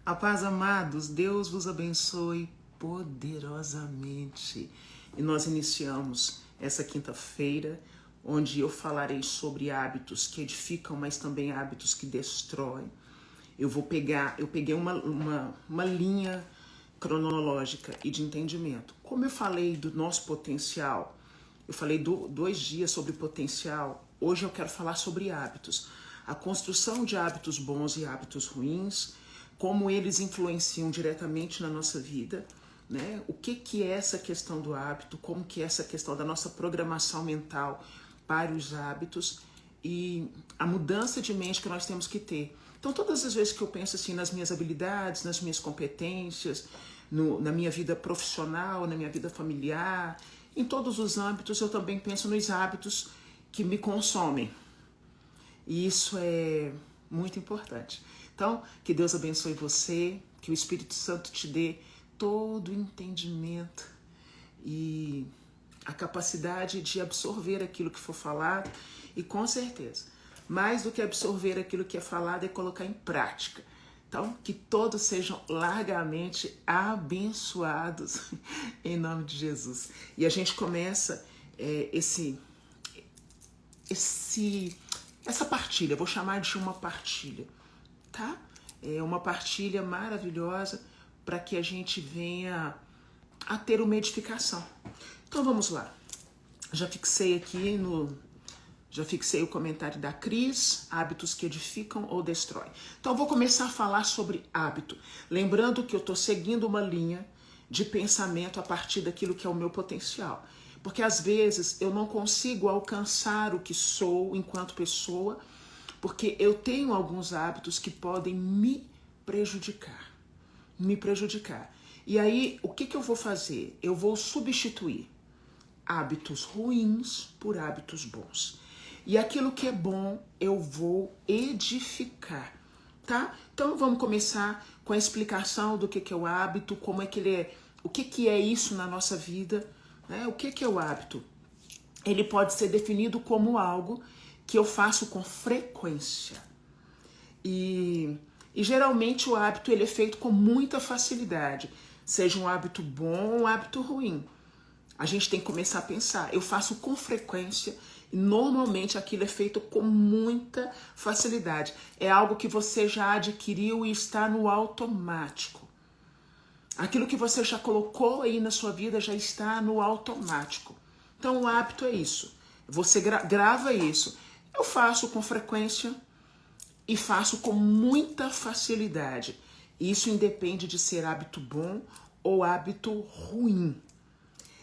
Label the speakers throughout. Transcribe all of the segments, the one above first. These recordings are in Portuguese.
Speaker 1: A paz, amados, Deus vos abençoe poderosamente. E nós iniciamos essa quinta-feira, onde eu falarei sobre hábitos que edificam, mas também hábitos que destroem. Eu peguei uma linha cronológica e de entendimento. Como eu falei do nosso potencial, eu falei 2 dias sobre potencial, hoje eu quero falar sobre hábitos. A construção de hábitos bons e hábitos ruins, como eles influenciam diretamente na nossa vida, né? O que é essa questão do hábito, como que é essa questão da nossa programação mental para os hábitos e a mudança de mente que nós temos que ter. Então, todas as vezes que eu penso assim nas minhas habilidades, nas minhas competências, na minha vida profissional, na minha vida familiar, em todos os âmbitos, eu também penso nos hábitos que me consomem. E isso é muito importante. Então, que Deus abençoe você, que o Espírito Santo te dê todo o entendimento e a capacidade de absorver aquilo que for falado e, com certeza, mais do que absorver aquilo que é falado é colocar em prática. Então, que todos sejam largamente abençoados em nome de Jesus. E a gente começa essa partilha, vou chamar de uma partilha, tá? É uma partilha maravilhosa para que a gente venha a ter uma edificação. Então vamos lá. Já fixei o comentário da Cris, hábitos que edificam ou destroem. Então eu vou começar a falar sobre hábito. Lembrando que eu estou seguindo uma linha de pensamento a partir daquilo que é o meu potencial. Porque às vezes eu não consigo alcançar o que sou enquanto pessoa, porque eu tenho alguns hábitos que podem me prejudicar. E aí, o que eu vou fazer? Eu vou substituir hábitos ruins por hábitos bons. E aquilo que é bom, eu vou edificar, tá? Então, vamos começar com a explicação do que é o hábito, como é que ele é, o que é isso na nossa vida, né? O que é o hábito? Ele pode ser definido como algo que eu faço com frequência. E geralmente o hábito ele é feito com muita facilidade, seja um hábito bom ou um hábito ruim. A gente tem que começar a pensar, eu faço com frequência e normalmente aquilo é feito com muita facilidade. É algo que você já adquiriu e está no automático. Aquilo que você já colocou aí na sua vida já está no automático. Então o hábito é isso. Você grava isso. Eu faço com frequência e faço com muita facilidade. Isso independe de ser hábito bom ou hábito ruim.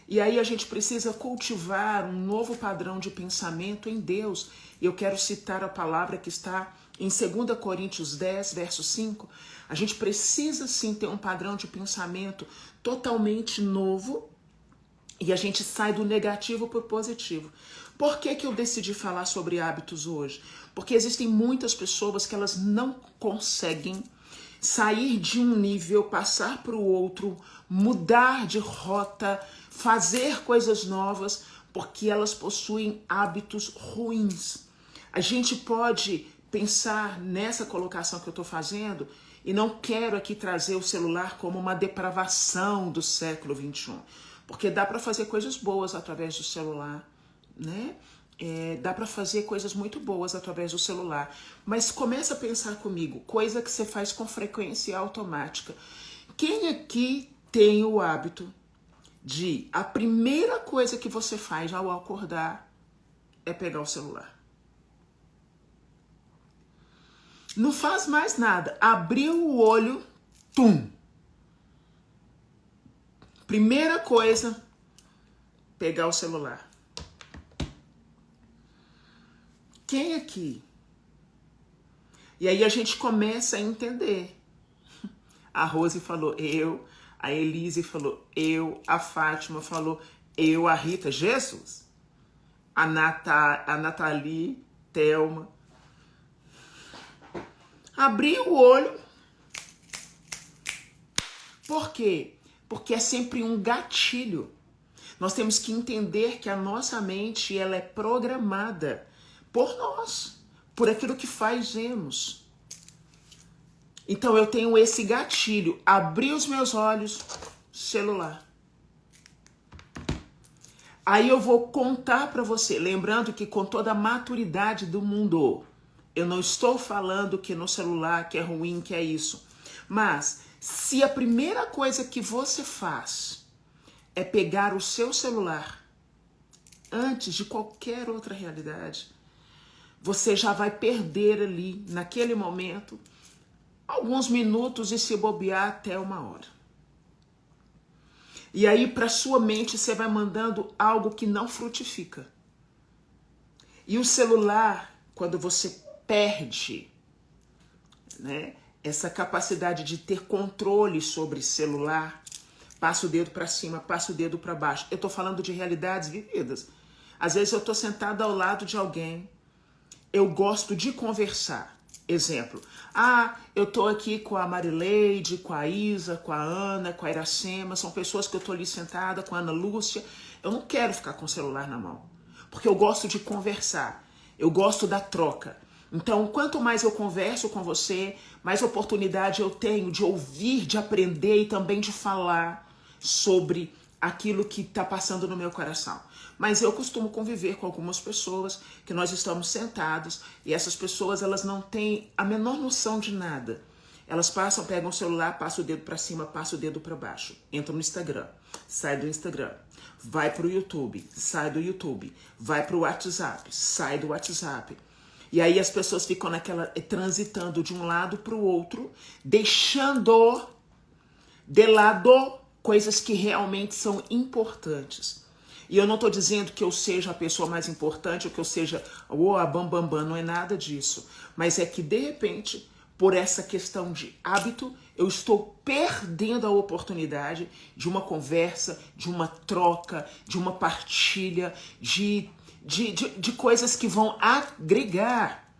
Speaker 1: E aí a gente precisa cultivar um novo padrão de pensamento em Deus. Eu quero citar a palavra que está em 2 Coríntios 10, verso 5. A gente precisa sim ter um padrão de pensamento totalmente novo e a gente sai do negativo para o positivo. Por que eu decidi falar sobre hábitos hoje? Porque existem muitas pessoas que elas não conseguem sair de um nível, passar para o outro, mudar de rota, fazer coisas novas, porque elas possuem hábitos ruins. A gente pode pensar nessa colocação que eu estou fazendo e não quero aqui trazer o celular como uma depravação do século XXI, porque dá para fazer coisas boas através do celular, né? Dá para fazer coisas muito boas através do celular, mas começa a pensar comigo, coisa que você faz com frequência automática. Quem aqui tem o hábito de a primeira coisa que você faz ao acordar é pegar o celular? Não faz mais nada, abriu o olho, tum! Primeira coisa, pegar o celular. Quem aqui? E aí a gente começa a entender. A Rose falou, eu. A Elise falou, eu. A Fátima falou, eu. A Rita, Jesus. A Nathalie, Thelma. Abriu o olho. Por quê? Porque é sempre um gatilho. Nós temos que entender que a nossa mente ela é programada por nós, por aquilo que fazemos. Então eu tenho esse gatilho, abrir os meus olhos, celular. Aí eu vou contar para você, lembrando que com toda a maturidade do mundo, eu não estou falando que no celular que é ruim, que é isso. Mas se a primeira coisa que você faz é pegar o seu celular antes de qualquer outra realidade, você já vai perder ali, naquele momento, alguns minutos e se bobear até 1 hora. E aí para sua mente você vai mandando algo que não frutifica. E o celular, quando você perde, né, essa capacidade de ter controle sobre celular, passa o dedo para cima, passa o dedo para baixo. Eu tô falando de realidades vividas. Às vezes eu tô sentada ao lado de alguém, eu gosto de conversar. Exemplo, eu tô aqui com a Marileide, com a Isa, com a Ana, com a Iracema, são pessoas que eu tô ali sentada, com a Ana Lúcia. Eu não quero ficar com o celular na mão, porque eu gosto de conversar, eu gosto da troca. Então, quanto mais eu converso com você, mais oportunidade eu tenho de ouvir, de aprender e também de falar sobre aquilo que está passando no meu coração. Mas eu costumo conviver com algumas pessoas que nós estamos sentados e essas pessoas, elas não têm a menor noção de nada. Elas passam, pegam o celular, passam o dedo para cima, passam o dedo para baixo. Entram no Instagram, sai do Instagram. Vai para o YouTube, sai do YouTube. Vai para o WhatsApp, sai do WhatsApp. E aí as pessoas ficam transitando de um lado para o outro, deixando de lado coisas que realmente são importantes. E eu não estou dizendo que eu seja a pessoa mais importante, ou que eu seja a bambambam, não é nada disso. Mas é que, de repente, por essa questão de hábito, eu estou perdendo a oportunidade de uma conversa, de uma troca, de uma partilha, de coisas que vão agregar.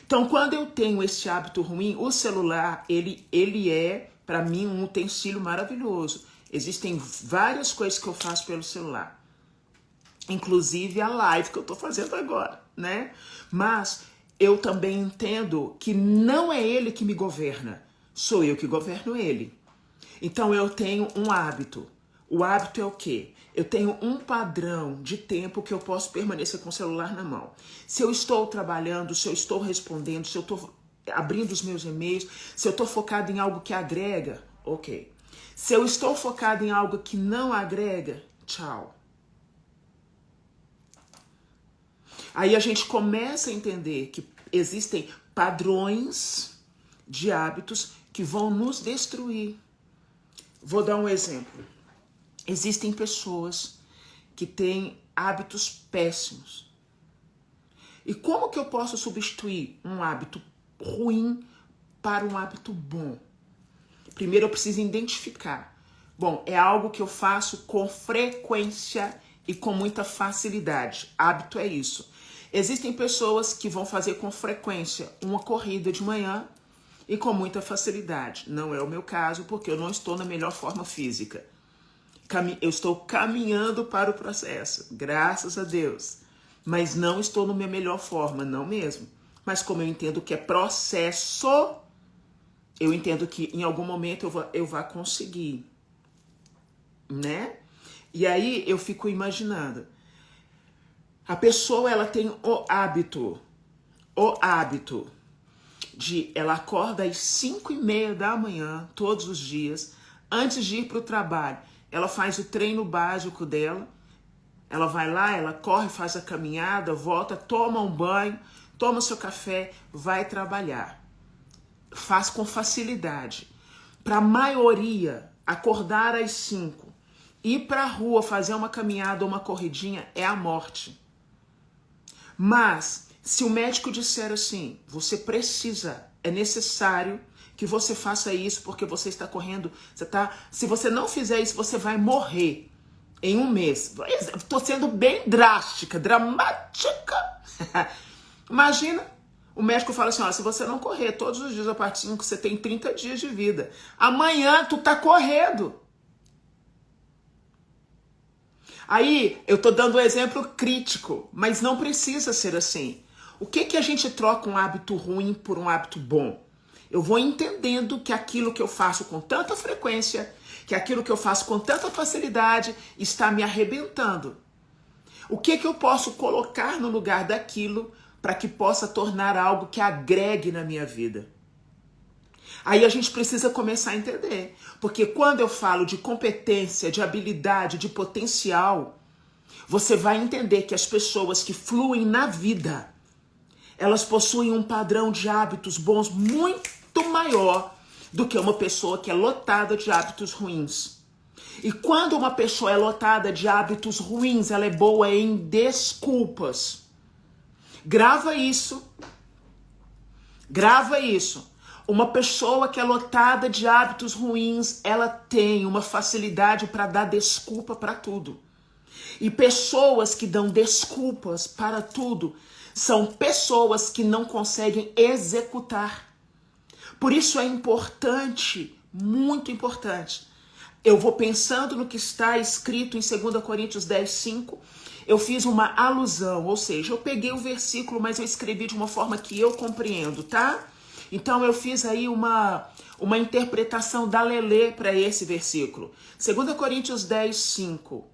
Speaker 1: Então, quando eu tenho esse hábito ruim, o celular, ele é, para mim, um utensílio maravilhoso. Existem várias coisas que eu faço pelo celular. Inclusive a live que eu tô fazendo agora, né? Mas eu também entendo que não é ele que me governa, sou eu que governo ele. Então eu tenho um hábito. O hábito é o quê? Eu tenho um padrão de tempo que eu posso permanecer com o celular na mão. Se eu estou trabalhando, se eu estou respondendo, se eu estou abrindo os meus e-mails, se eu estou focado em algo que agrega, ok. Se eu estou focado em algo que não agrega, tchau. Aí a gente começa a entender que existem padrões de hábitos que vão nos destruir. Vou dar um exemplo. Existem pessoas que têm hábitos péssimos. E como que eu posso substituir um hábito ruim para um hábito bom? Primeiro eu preciso identificar. Bom, é algo que eu faço com frequência e com muita facilidade. Hábito é isso. Existem pessoas que vão fazer com frequência uma corrida de manhã e com muita facilidade. Não é o meu caso, porque eu não estou na melhor forma física. Eu estou caminhando para o processo, graças a Deus. Mas não estou na minha melhor forma, não mesmo. Mas como eu entendo que é processo, eu entendo que em algum momento eu vou conseguir, né? E aí eu fico imaginando. A pessoa, ela tem o hábito de, ela acorda às 5:30 da manhã, todos os dias, antes de ir para o trabalho. Ela faz o treino básico dela, ela vai lá, ela corre, faz a caminhada, volta, toma um banho, toma seu café, vai trabalhar. Faz com facilidade. Para a maioria, acordar às 5, ir para a rua, fazer uma caminhada ou uma corridinha é a morte. Mas, se o médico disser assim, você precisa, é necessário que você faça isso porque você está correndo, se você não fizer isso, você vai morrer em 1 mês. Estou sendo bem drástica, dramática. Imagina, o médico fala assim, se você não correr todos os dias a partir de 5, você tem 30 dias de vida. Amanhã tu tá correndo. Aí, eu tô dando um exemplo crítico, mas não precisa ser assim. O que a gente troca um hábito ruim por um hábito bom? Eu vou entendendo que aquilo que eu faço com tanta frequência, que aquilo que eu faço com tanta facilidade está me arrebentando. O que eu posso colocar no lugar daquilo para que possa tornar algo que agregue na minha vida? Aí a gente precisa começar a entender. Porque quando eu falo de competência, de habilidade, de potencial, você vai entender que as pessoas que fluem na vida, elas possuem um padrão de hábitos bons muito maior do que uma pessoa que é lotada de hábitos ruins. E quando uma pessoa é lotada de hábitos ruins, ela é boa em desculpas. Grava isso. Grava isso. Uma pessoa que é lotada de hábitos ruins, ela tem uma facilidade para dar desculpa para tudo. E pessoas que dão desculpas para tudo são pessoas que não conseguem executar. Por isso é importante, muito importante. Eu vou pensando no que está escrito em 2 Coríntios 10:5. Eu fiz uma alusão, ou seja, eu peguei o versículo, mas eu escrevi de uma forma que eu compreendo, tá? Então eu fiz aí uma interpretação da Lelê para esse versículo. 2 Coríntios 10:5.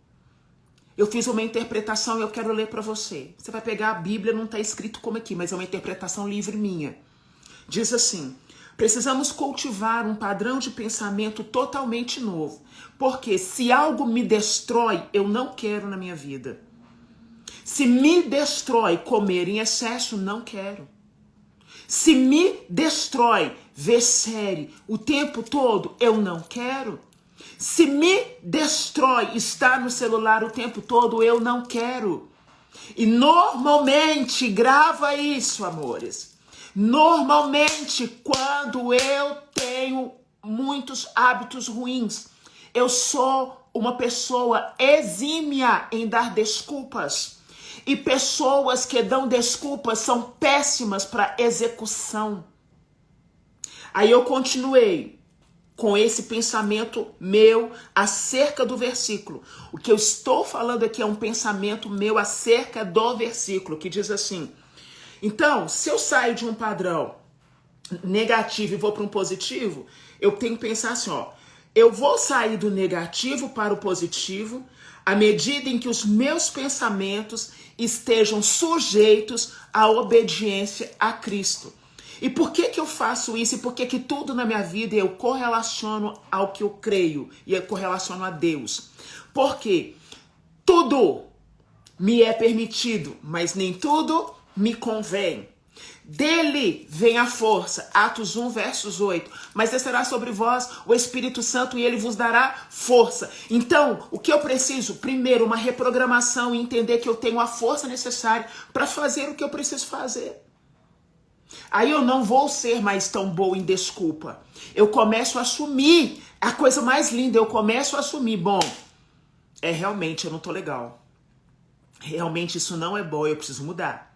Speaker 1: Eu fiz uma interpretação e eu quero ler para você. Você vai pegar a Bíblia, não está escrito como aqui, mas é uma interpretação livre minha. Diz assim: precisamos cultivar um padrão de pensamento totalmente novo. Porque se algo me destrói, eu não quero na minha vida. Se me destrói comer em excesso, não quero. Se me destrói ver série o tempo todo, eu não quero. Se me destrói estar no celular o tempo todo, eu não quero. E normalmente, grava isso, amores. Normalmente, quando eu tenho muitos hábitos ruins, eu sou uma pessoa exímia em dar desculpas. E pessoas que dão desculpas são péssimas para execução. Aí eu continuei com esse pensamento meu acerca do versículo. O que eu estou falando aqui é um pensamento meu acerca do versículo, que diz assim: então, se eu saio de um padrão negativo e vou para um positivo, eu tenho que pensar assim, ó, eu vou sair do negativo para o positivo à medida em que os meus pensamentos estejam sujeitos à obediência a Cristo. E por que eu faço isso? E por que tudo na minha vida eu correlaciono ao que eu creio e eu correlaciono a Deus? Porque tudo me é permitido, mas nem tudo me convém. Dele vem a força, Atos 1, versos 8. Mas descerá sobre vós o Espírito Santo e ele vos dará força. Então, o que eu preciso? Primeiro, uma reprogramação e entender que eu tenho a força necessária para fazer o que eu preciso fazer. Aí eu não vou ser mais tão boa em desculpa. Eu começo a assumir a coisa mais linda. Eu começo a assumir, bom, realmente eu não tô legal. Realmente isso não é bom, eu preciso mudar.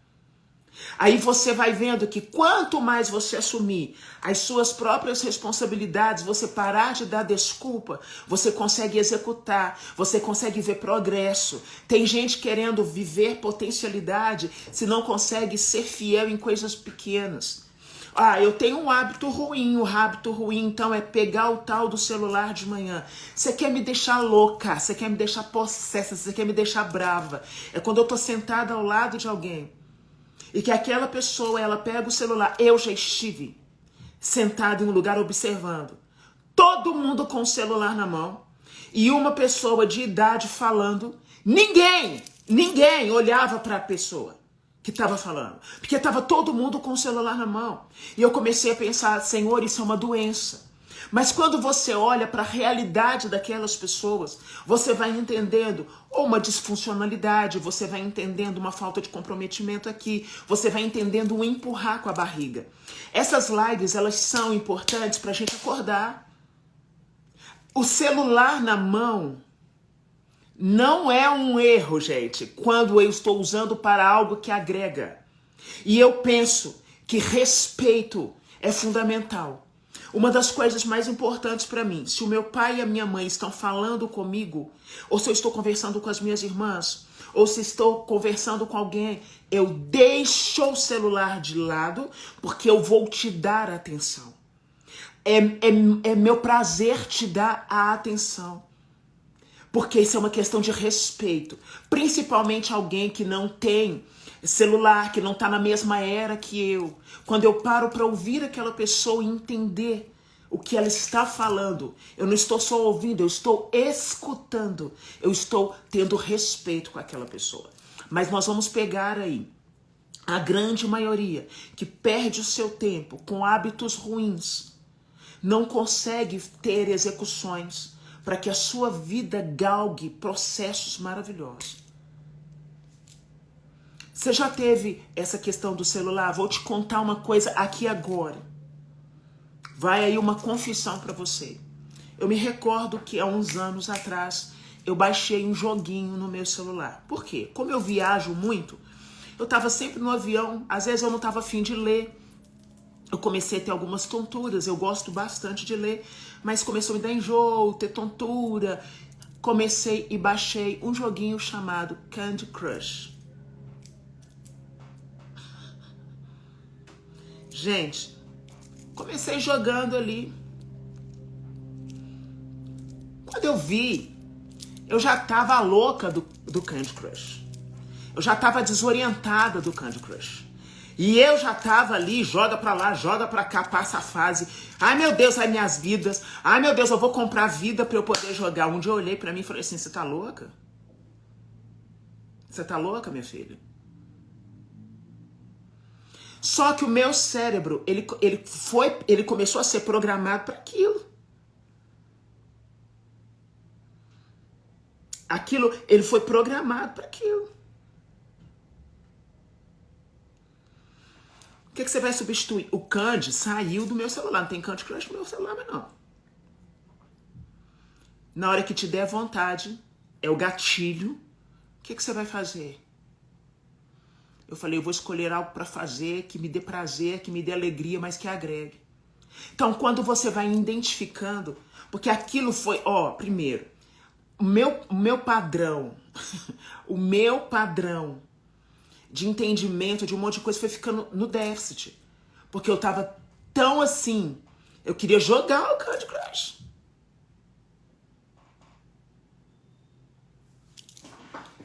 Speaker 1: Aí você vai vendo que quanto mais você assumir as suas próprias responsabilidades, você parar de dar desculpa, você consegue executar, você consegue ver progresso. Tem gente querendo viver potencialidade se não consegue ser fiel em coisas pequenas. Ah, eu tenho um hábito ruim, o hábito ruim então é pegar o tal do celular de manhã. Você quer me deixar louca, você quer me deixar possessa, você quer me deixar brava. É quando eu tô sentada ao lado de alguém e que aquela pessoa, ela pega o celular. Eu já estive sentado em um lugar observando. Todo mundo com o celular na mão. E uma pessoa de idade falando. Ninguém olhava para a pessoa que estava falando. Porque estava todo mundo com o celular na mão. E eu comecei a pensar, Senhor, isso é uma doença. Mas quando você olha para a realidade daquelas pessoas, você vai entendendo uma disfuncionalidade, você vai entendendo uma falta de comprometimento aqui, você vai entendendo um empurrar com a barriga. Essas lives, elas são importantes para a gente acordar. O celular na mão não é um erro, gente, quando eu estou usando para algo que agrega. E eu penso que respeito é fundamental. Uma das coisas mais importantes para mim, se o meu pai e a minha mãe estão falando comigo, ou se eu estou conversando com as minhas irmãs, ou se estou conversando com alguém, eu deixo o celular de lado, porque eu vou te dar atenção. É meu prazer te dar a atenção. Porque isso é uma questão de respeito. Principalmente alguém que não tem celular, que não está na mesma era que eu. Quando eu paro para ouvir aquela pessoa e entender o que ela está falando, eu não estou só ouvindo, eu estou escutando. Eu estou tendo respeito com aquela pessoa. Mas nós vamos pegar aí a grande maioria que perde o seu tempo com hábitos ruins, não consegue ter execuções para que a sua vida galgue processos maravilhosos. Você já teve essa questão do celular? Vou te contar uma coisa aqui agora. Vai aí uma confissão para você. Eu me recordo que há uns anos atrás eu baixei um joguinho no meu celular. Por quê? Como eu viajo muito, eu estava sempre no avião, às vezes eu não estava afim de ler. Eu comecei a ter algumas tonturas, eu gosto bastante de ler, mas começou a me dar enjoo, ter tontura. Comecei e baixei um joguinho chamado Candy Crush. Gente, comecei jogando ali. Quando eu vi, eu já tava louca do Candy Crush. Eu já tava desorientada do Candy Crush. E eu já tava ali, joga pra lá, joga pra cá, passa a fase. Ai, meu Deus, ai, minhas vidas. Ai, meu Deus, eu vou comprar vida pra eu poder jogar. Um dia eu olhei pra mim e falei assim, você tá louca? Você tá louca, minha filha? Só que o meu cérebro, ele começou a ser programado para aquilo. Ele foi programado para aquilo. O que você vai substituir? O Candy saiu do meu celular. Não tem Candy Crush no meu celular, mas não. Na hora que te der vontade, é o gatilho. O que você vai fazer? Eu falei, eu vou escolher algo para fazer que me dê prazer, que me dê alegria, mas que agregue. Então, quando você vai identificando, porque aquilo foi, primeiro, o meu padrão, o meu padrão de entendimento de um monte de coisa foi ficando no déficit. Porque eu tava tão assim, eu queria jogar o Candy Crush.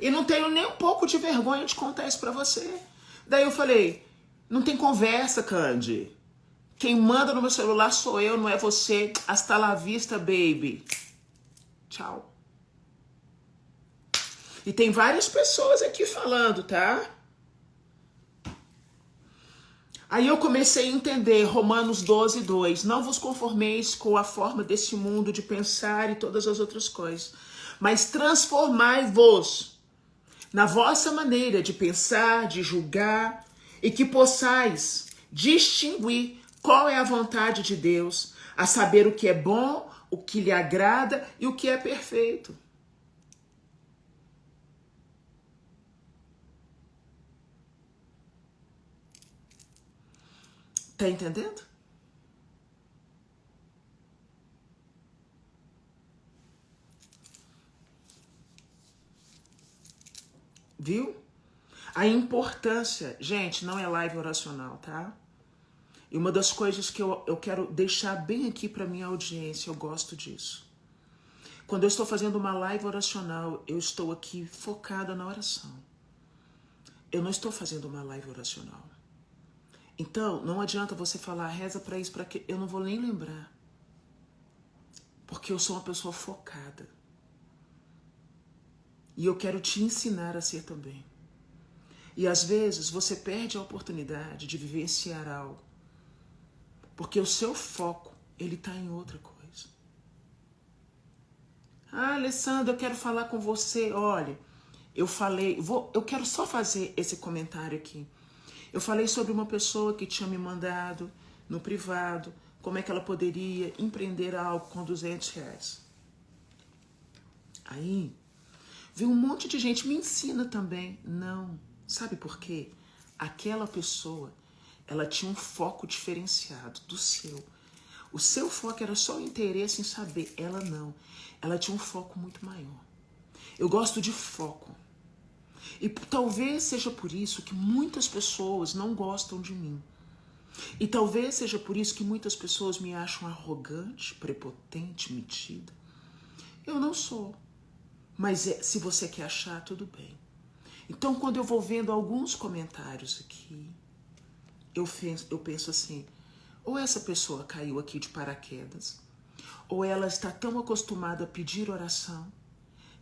Speaker 1: E não tenho nem um pouco de vergonha de contar isso pra você. Daí eu falei, não tem conversa, Candy. Quem manda no meu celular sou eu, não é você. Hasta la vista, baby. Tchau. E tem várias pessoas aqui falando, tá? Aí eu comecei a entender Romanos 12:2. Não vos conformeis com a forma desse mundo de pensar e todas as outras coisas, mas transformai-vos na vossa maneira de pensar, de julgar, e que possais distinguir qual é a vontade de Deus, a saber o que é bom, o que lhe agrada e o que é perfeito. Tá entendendo? Viu? A importância, gente, não é live oracional, tá? E uma das coisas que eu quero deixar bem aqui para minha audiência, eu gosto disso. Quando eu estou fazendo uma live oracional, eu estou aqui focada na oração. Eu não estou fazendo uma live oracional. Então, não adianta você falar, reza para isso, para que eu não vou nem lembrar. Porque eu sou uma pessoa focada. E eu quero te ensinar a ser também. E às vezes você perde a oportunidade de vivenciar algo. Porque o seu foco, ele está em outra coisa. Ah, Alessandra, eu quero falar com você. Olha, eu quero só fazer esse comentário aqui. Eu falei sobre uma pessoa que tinha me mandado no privado como é que ela poderia empreender algo com R$200. Aí, veio um monte de gente, me ensina também. Não, sabe por quê? Aquela pessoa, ela tinha um foco diferenciado do seu. O seu foco era só o interesse em saber, ela não. Ela tinha um foco muito maior. Eu gosto de foco. E talvez seja por isso que muitas pessoas não gostam de mim. E talvez seja por isso que muitas pessoas me acham arrogante, prepotente, metida. Eu não sou. Mas se você quer achar, tudo bem. Então, quando eu vou vendo alguns comentários aqui, eu penso assim, ou essa pessoa caiu aqui de paraquedas, ou ela está tão acostumada a pedir oração,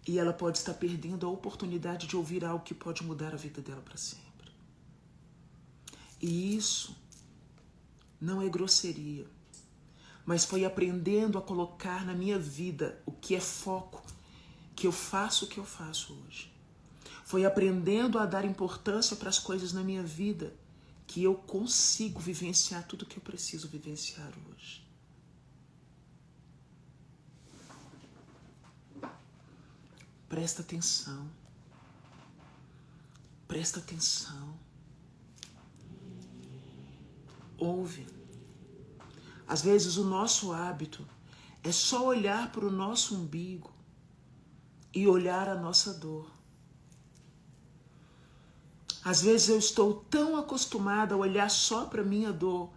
Speaker 1: e ela pode estar perdendo a oportunidade de ouvir algo que pode mudar a vida dela para sempre. E isso não é grosseria, mas foi aprendendo a colocar na minha vida o que é foco, que eu faço o que eu faço hoje. Foi aprendendo a dar importância para as coisas na minha vida que eu consigo vivenciar tudo que eu preciso vivenciar hoje. Presta atenção. Presta atenção. Ouve. Às vezes o nosso hábito é só olhar para o nosso umbigo e olhar a nossa dor. Às vezes eu estou tão acostumada a olhar só para a minha dor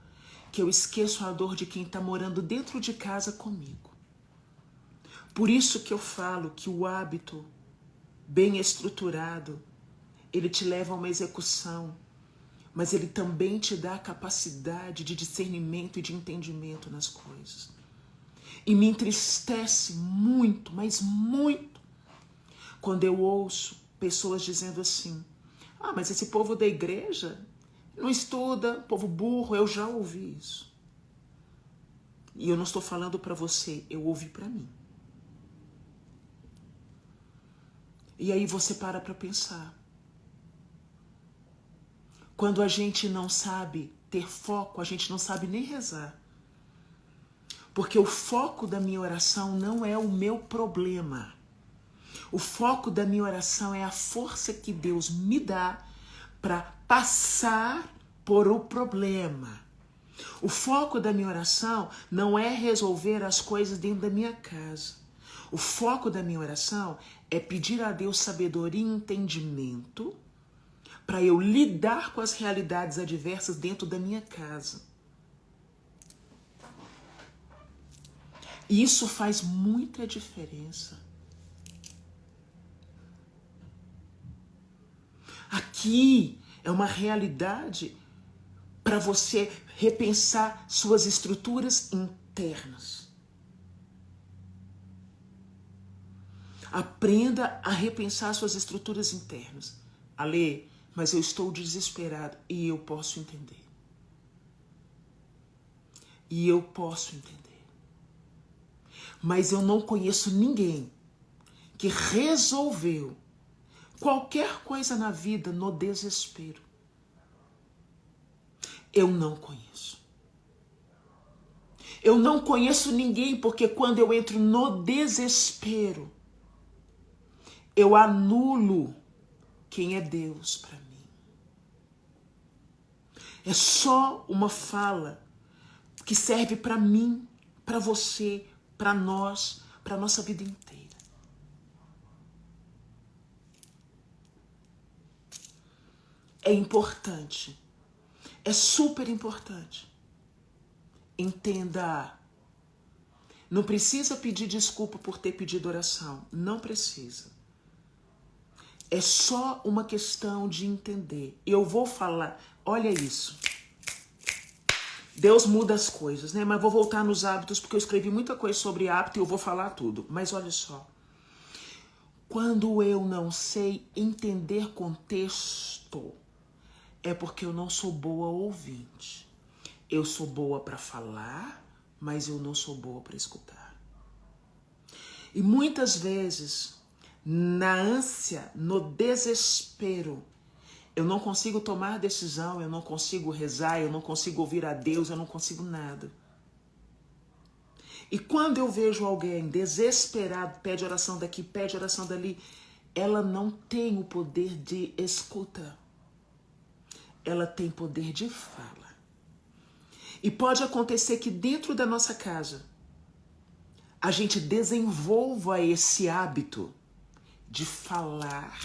Speaker 1: que eu esqueço a dor de quem está morando dentro de casa comigo. Por isso que eu falo que o hábito bem estruturado, ele te leva a uma execução, mas ele também te dá a capacidade de discernimento e de entendimento nas coisas. E me entristece muito, mas muito, quando eu ouço pessoas dizendo assim, mas esse povo da igreja não estuda, povo burro, eu já ouvi isso. E eu não estou falando para você, eu ouvi para mim. E aí você para pensar. Quando a gente não sabe ter foco, a gente não sabe nem rezar. Porque o foco da minha oração não é o meu problema. O foco da minha oração é a força que Deus me dá para passar por o problema. O foco da minha oração não é resolver as coisas dentro da minha casa. O foco da minha oração é pedir a Deus sabedoria e entendimento para eu lidar com as realidades adversas dentro da minha casa. E isso faz muita diferença. Aqui é uma realidade para você repensar suas estruturas internas. Aprenda a repensar suas estruturas internas. Ale, mas eu estou desesperado e eu posso entender. E eu posso entender. Mas eu não conheço ninguém que resolveu qualquer coisa na vida no desespero. Eu não conheço. Eu não conheço ninguém porque quando eu entro no desespero, eu anulo quem é Deus para mim. É só uma fala que serve para mim, para você, para nós, para a nossa vida inteira. É importante, é super importante. Entenda, não precisa pedir desculpa por ter pedido oração, não precisa. É só uma questão de entender. Eu vou falar, olha isso. Deus muda as coisas, né? Mas vou voltar nos hábitos, porque eu escrevi muita coisa sobre hábito e eu vou falar tudo. Mas olha só. Quando eu não sei entender contexto, é porque eu não sou boa ouvinte. Eu sou boa para falar, mas eu não sou boa para escutar. E muitas vezes, na ânsia, no desespero, eu não consigo tomar decisão, eu não consigo rezar, eu não consigo ouvir a Deus, eu não consigo nada. E quando eu vejo alguém desesperado, pede oração daqui, pede oração dali, ela não tem o poder de escuta. Ela tem poder de fala. E pode acontecer que dentro da nossa casa, a gente desenvolva esse hábito de falar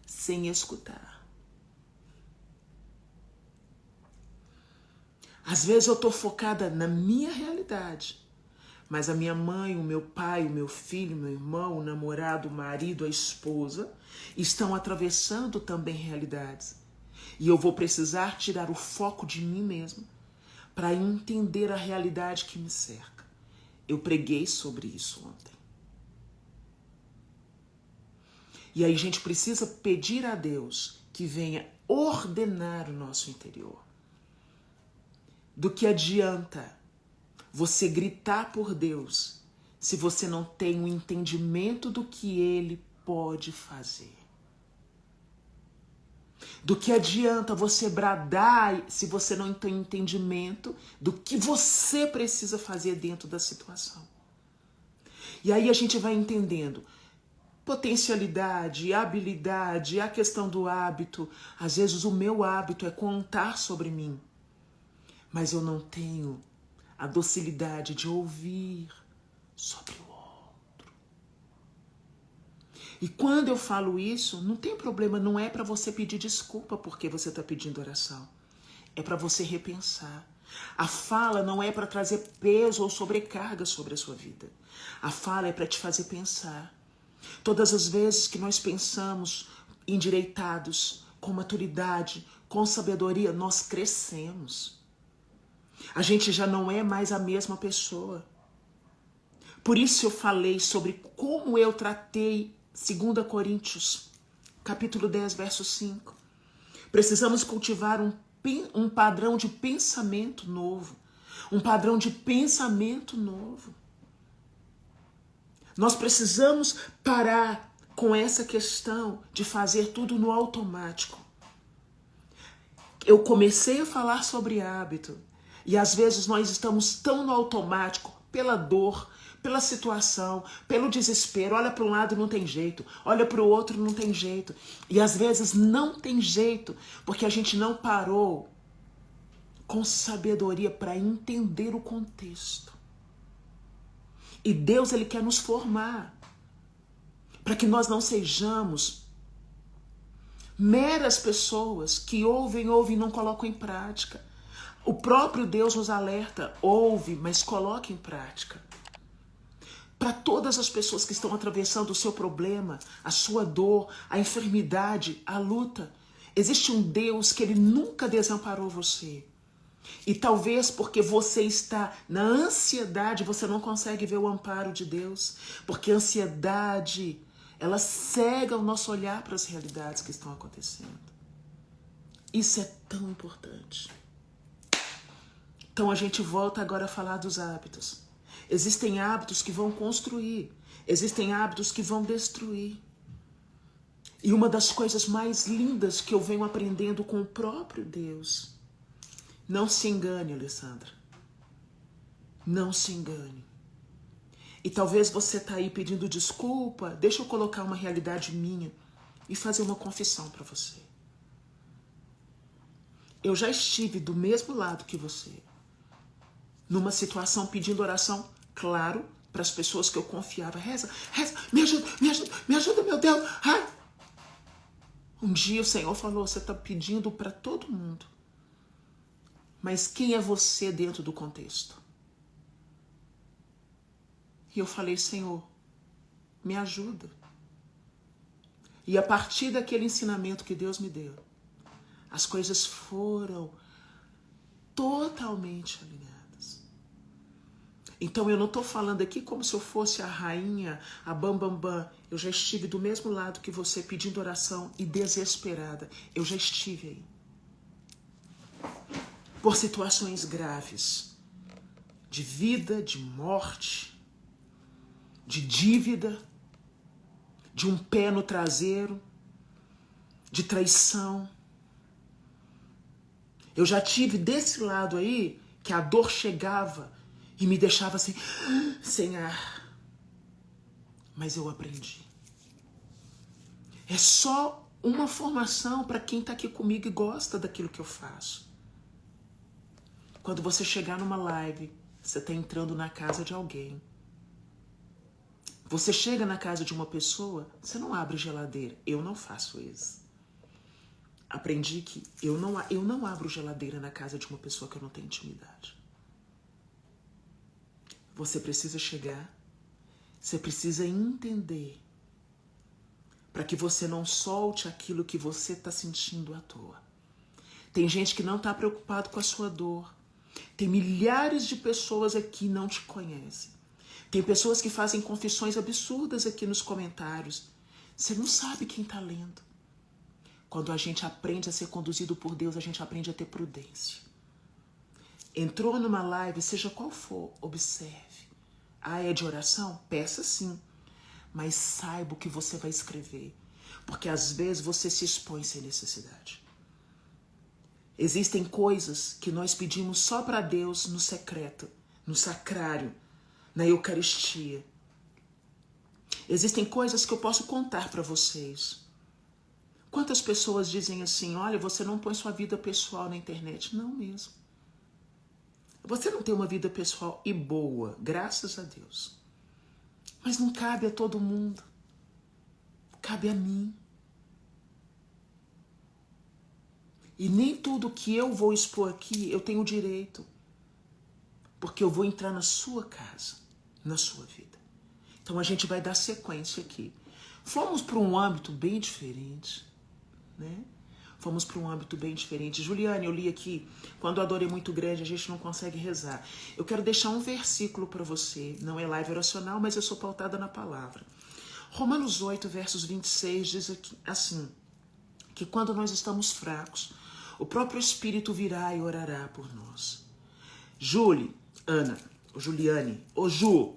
Speaker 1: sem escutar. Às vezes eu estou focada na minha realidade, mas a minha mãe, o meu pai, o meu filho, o meu irmão, o namorado, o marido, a esposa estão atravessando também realidades. E eu vou precisar tirar o foco de mim mesma para entender a realidade que me cerca. Eu preguei sobre isso ontem. E aí a gente precisa pedir a Deus que venha ordenar o nosso interior. Do que adianta você gritar por Deus se você não tem um entendimento do que Ele pode fazer? Do que adianta você bradar se você não tem entendimento do que você precisa fazer dentro da situação? E aí a gente vai entendendo potencialidade, habilidade, a questão do hábito. Às vezes o meu hábito é contar sobre mim, mas eu não tenho a docilidade de ouvir sobre o outro. E quando eu falo isso, não tem problema, não é para você pedir desculpa porque você está pedindo oração. É para você repensar. A fala não é para trazer peso ou sobrecarga sobre a sua vida. A fala é para te fazer pensar. Todas as vezes que nós pensamos endireitados, com maturidade, com sabedoria, nós crescemos. A gente já não é mais a mesma pessoa. Por isso eu falei sobre como eu tratei 2 Coríntios, capítulo 10, verso 5. Precisamos cultivar um padrão de pensamento novo. Um padrão de pensamento novo. Nós precisamos parar com essa questão de fazer tudo no automático. Eu comecei a falar sobre hábito e às vezes nós estamos tão no automático pela dor, pela situação, pelo desespero. Olha para um lado e não tem jeito, olha para o outro e não tem jeito. E às vezes não tem jeito porque a gente não parou com sabedoria para entender o contexto. E Deus, Ele quer nos formar para que nós não sejamos meras pessoas que ouvem e não colocam em prática. O próprio Deus nos alerta, ouve, mas coloque em prática. Para todas as pessoas que estão atravessando o seu problema, a sua dor, a enfermidade, a luta, existe um Deus que Ele nunca desamparou você. E talvez porque você está na ansiedade, você não consegue ver o amparo de Deus. Porque a ansiedade, ela cega o nosso olhar para as realidades que estão acontecendo. Isso é tão importante. Então a gente volta agora a falar dos hábitos. Existem hábitos que vão construir. Existem hábitos que vão destruir. E uma das coisas mais lindas que eu venho aprendendo com o próprio Deus. Não se engane, Alessandra. Não se engane. E talvez você está aí pedindo desculpa. Deixa eu colocar uma realidade minha e fazer uma confissão para você. Eu já estive do mesmo lado que você. Numa situação pedindo oração, claro, para as pessoas que eu confiava. Reza, reza, me ajuda, meu Deus. Ai. Um dia o Senhor falou, você está pedindo para todo mundo. Mas quem é você dentro do contexto? E eu falei, Senhor, me ajuda. E a partir daquele ensinamento que Deus me deu, as coisas foram totalmente alinhadas. Então eu não estou falando aqui como se eu fosse a rainha, a bambambam. Eu já estive do mesmo lado que você pedindo oração e desesperada. Eu já estive aí. Por situações graves, de vida, de morte, de dívida, de um pé no traseiro, de traição. Eu já tive desse lado aí que a dor chegava e me deixava assim, sem ar. Mas eu aprendi. É só uma formação para quem está aqui comigo e gosta daquilo que eu faço. Quando você chegar numa live, você está entrando na casa de alguém. Você chega na casa de uma pessoa, você não abre geladeira. Eu não faço isso. aprendi que eu não abro geladeira na casa de uma pessoa que eu não tenho intimidade. Você precisa chegar, você precisa entender, para que você não solte aquilo que você está sentindo à toa. Tem gente que não está preocupado com a sua dor. Tem milhares de pessoas aqui que não te conhecem. Tem pessoas que fazem confissões absurdas aqui nos comentários. Você não sabe quem está lendo. Quando a gente aprende a ser conduzido por Deus, a gente aprende a ter prudência. Entrou numa live, seja qual for, observe. Ah, é de oração? Peça sim. Mas saiba o que você vai escrever. Porque às vezes você se expõe sem necessidade. Existem coisas que nós pedimos só para Deus no secreto, no sacrário, na Eucaristia. Existem coisas que eu posso contar para vocês. Quantas pessoas dizem assim, olha, você não põe sua vida pessoal na internet? Não mesmo. Você não tem uma vida pessoal e boa, graças a Deus. Mas não cabe a todo mundo. Cabe a mim. E nem tudo que eu vou expor aqui eu tenho direito. Porque eu vou entrar na sua casa, na sua vida. Então a gente vai dar sequência aqui. Fomos para um âmbito bem diferente, né? Fomos para um âmbito bem diferente. Juliane, eu li aqui, quando a dor é muito grande, a gente não consegue rezar. Eu quero deixar um versículo para você. Não é live oracional, mas eu sou pautada na palavra. Romanos 8, versos 26, diz aqui, assim, que quando nós estamos fracos, o próprio Espírito virá e orará por nós. Julie, Ana, Juliane, Ju,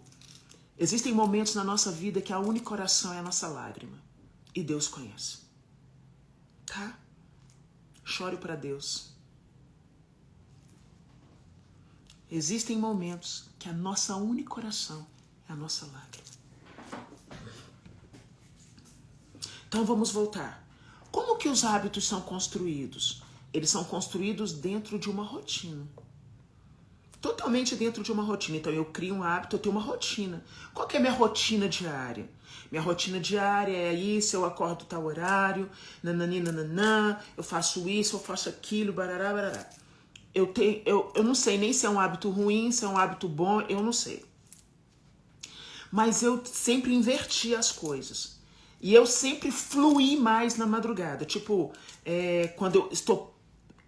Speaker 1: existem momentos na nossa vida que a única oração é a nossa lágrima. E Deus conhece. Tá? Chore para Deus. Existem momentos que a nossa única oração é a nossa lágrima. Então vamos voltar. Como que os hábitos são construídos? Eles são construídos dentro de uma rotina. Totalmente dentro de uma rotina. Então eu crio um hábito, eu tenho uma rotina. Qual que é a minha rotina diária? Minha rotina diária é isso, eu acordo tal horário, nananina, eu faço isso, eu faço aquilo, barará, barará. Eu não sei nem se é um hábito ruim, se é um hábito bom, eu não sei. Mas eu sempre inverti as coisas. E eu sempre fluí mais na madrugada. Tipo, quando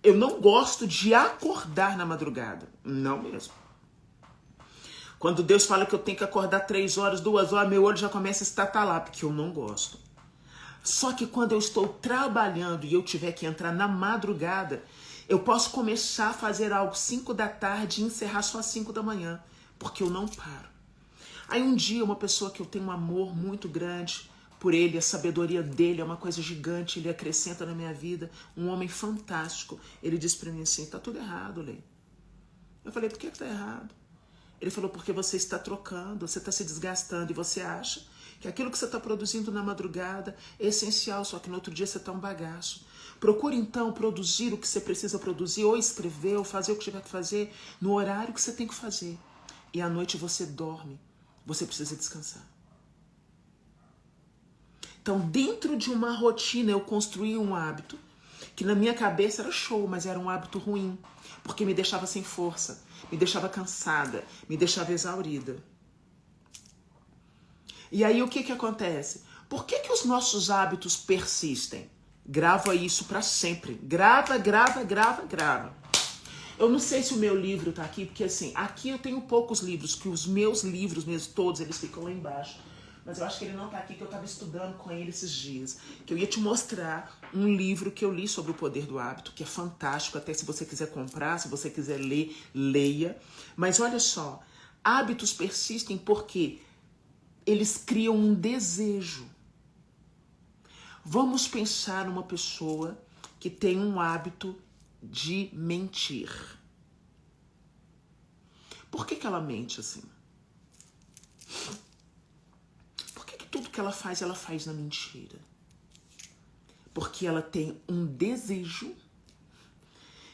Speaker 1: eu não gosto de acordar na madrugada. Não mesmo. Quando Deus fala que eu tenho que acordar 3 horas, 2 horas, meu olho já começa a estatalar, porque eu não gosto. Só que quando eu estou trabalhando e eu tiver que entrar na madrugada, eu posso começar a fazer algo 5 da tarde e encerrar só às 5 da manhã, porque eu não paro. Aí um dia uma pessoa que eu tenho um amor muito grande por ele, a sabedoria dele é uma coisa gigante, ele acrescenta na minha vida, um homem fantástico. Ele disse pra mim assim, tá tudo errado, Lê. Eu falei, por que tá errado? Ele falou, porque você está trocando, você está se desgastando e você acha que aquilo que você está produzindo na madrugada é essencial, só que no outro dia você está um bagaço. Procure então produzir o que você precisa produzir, ou escrever, ou fazer o que tiver que fazer no horário que você tem que fazer. E à noite você dorme, você precisa descansar. Então, dentro de uma rotina, eu construí um hábito que na minha cabeça era show, mas era um hábito ruim, porque me deixava sem força, me deixava cansada, me deixava exaurida. E aí o que acontece? Por que os nossos hábitos persistem? Grava isso para sempre. Grava, grava, grava, grava. Eu não sei se o meu livro tá aqui, porque assim, aqui eu tenho poucos livros, que os meus livros mesmo, todos, eles ficam lá embaixo. Mas eu acho que ele não tá aqui, que eu tava estudando com ele esses dias. Que eu ia te mostrar um livro que eu li sobre o poder do hábito, que é fantástico, até se você quiser comprar, se você quiser ler, leia. Mas olha só, hábitos persistem porque eles criam um desejo. Vamos pensar numa pessoa que tem um hábito de mentir. Por que ela mente assim? Tudo que ela faz na mentira. Porque ela tem um desejo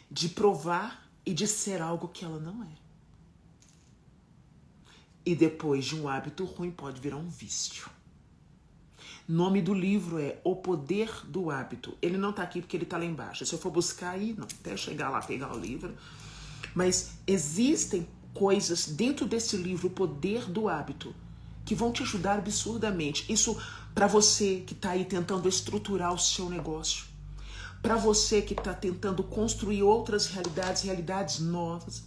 Speaker 1: de provar e de ser algo que ela não é. E depois de um hábito ruim pode virar um vício. Nome do livro é O Poder do Hábito. Ele não tá aqui porque ele tá lá embaixo. Se eu for buscar aí, não, até chegar lá pegar o livro. Mas existem coisas dentro desse livro, O Poder do Hábito, que vão te ajudar absurdamente. Isso para você que tá aí tentando estruturar o seu negócio. Para você que tá tentando construir outras realidades, realidades novas.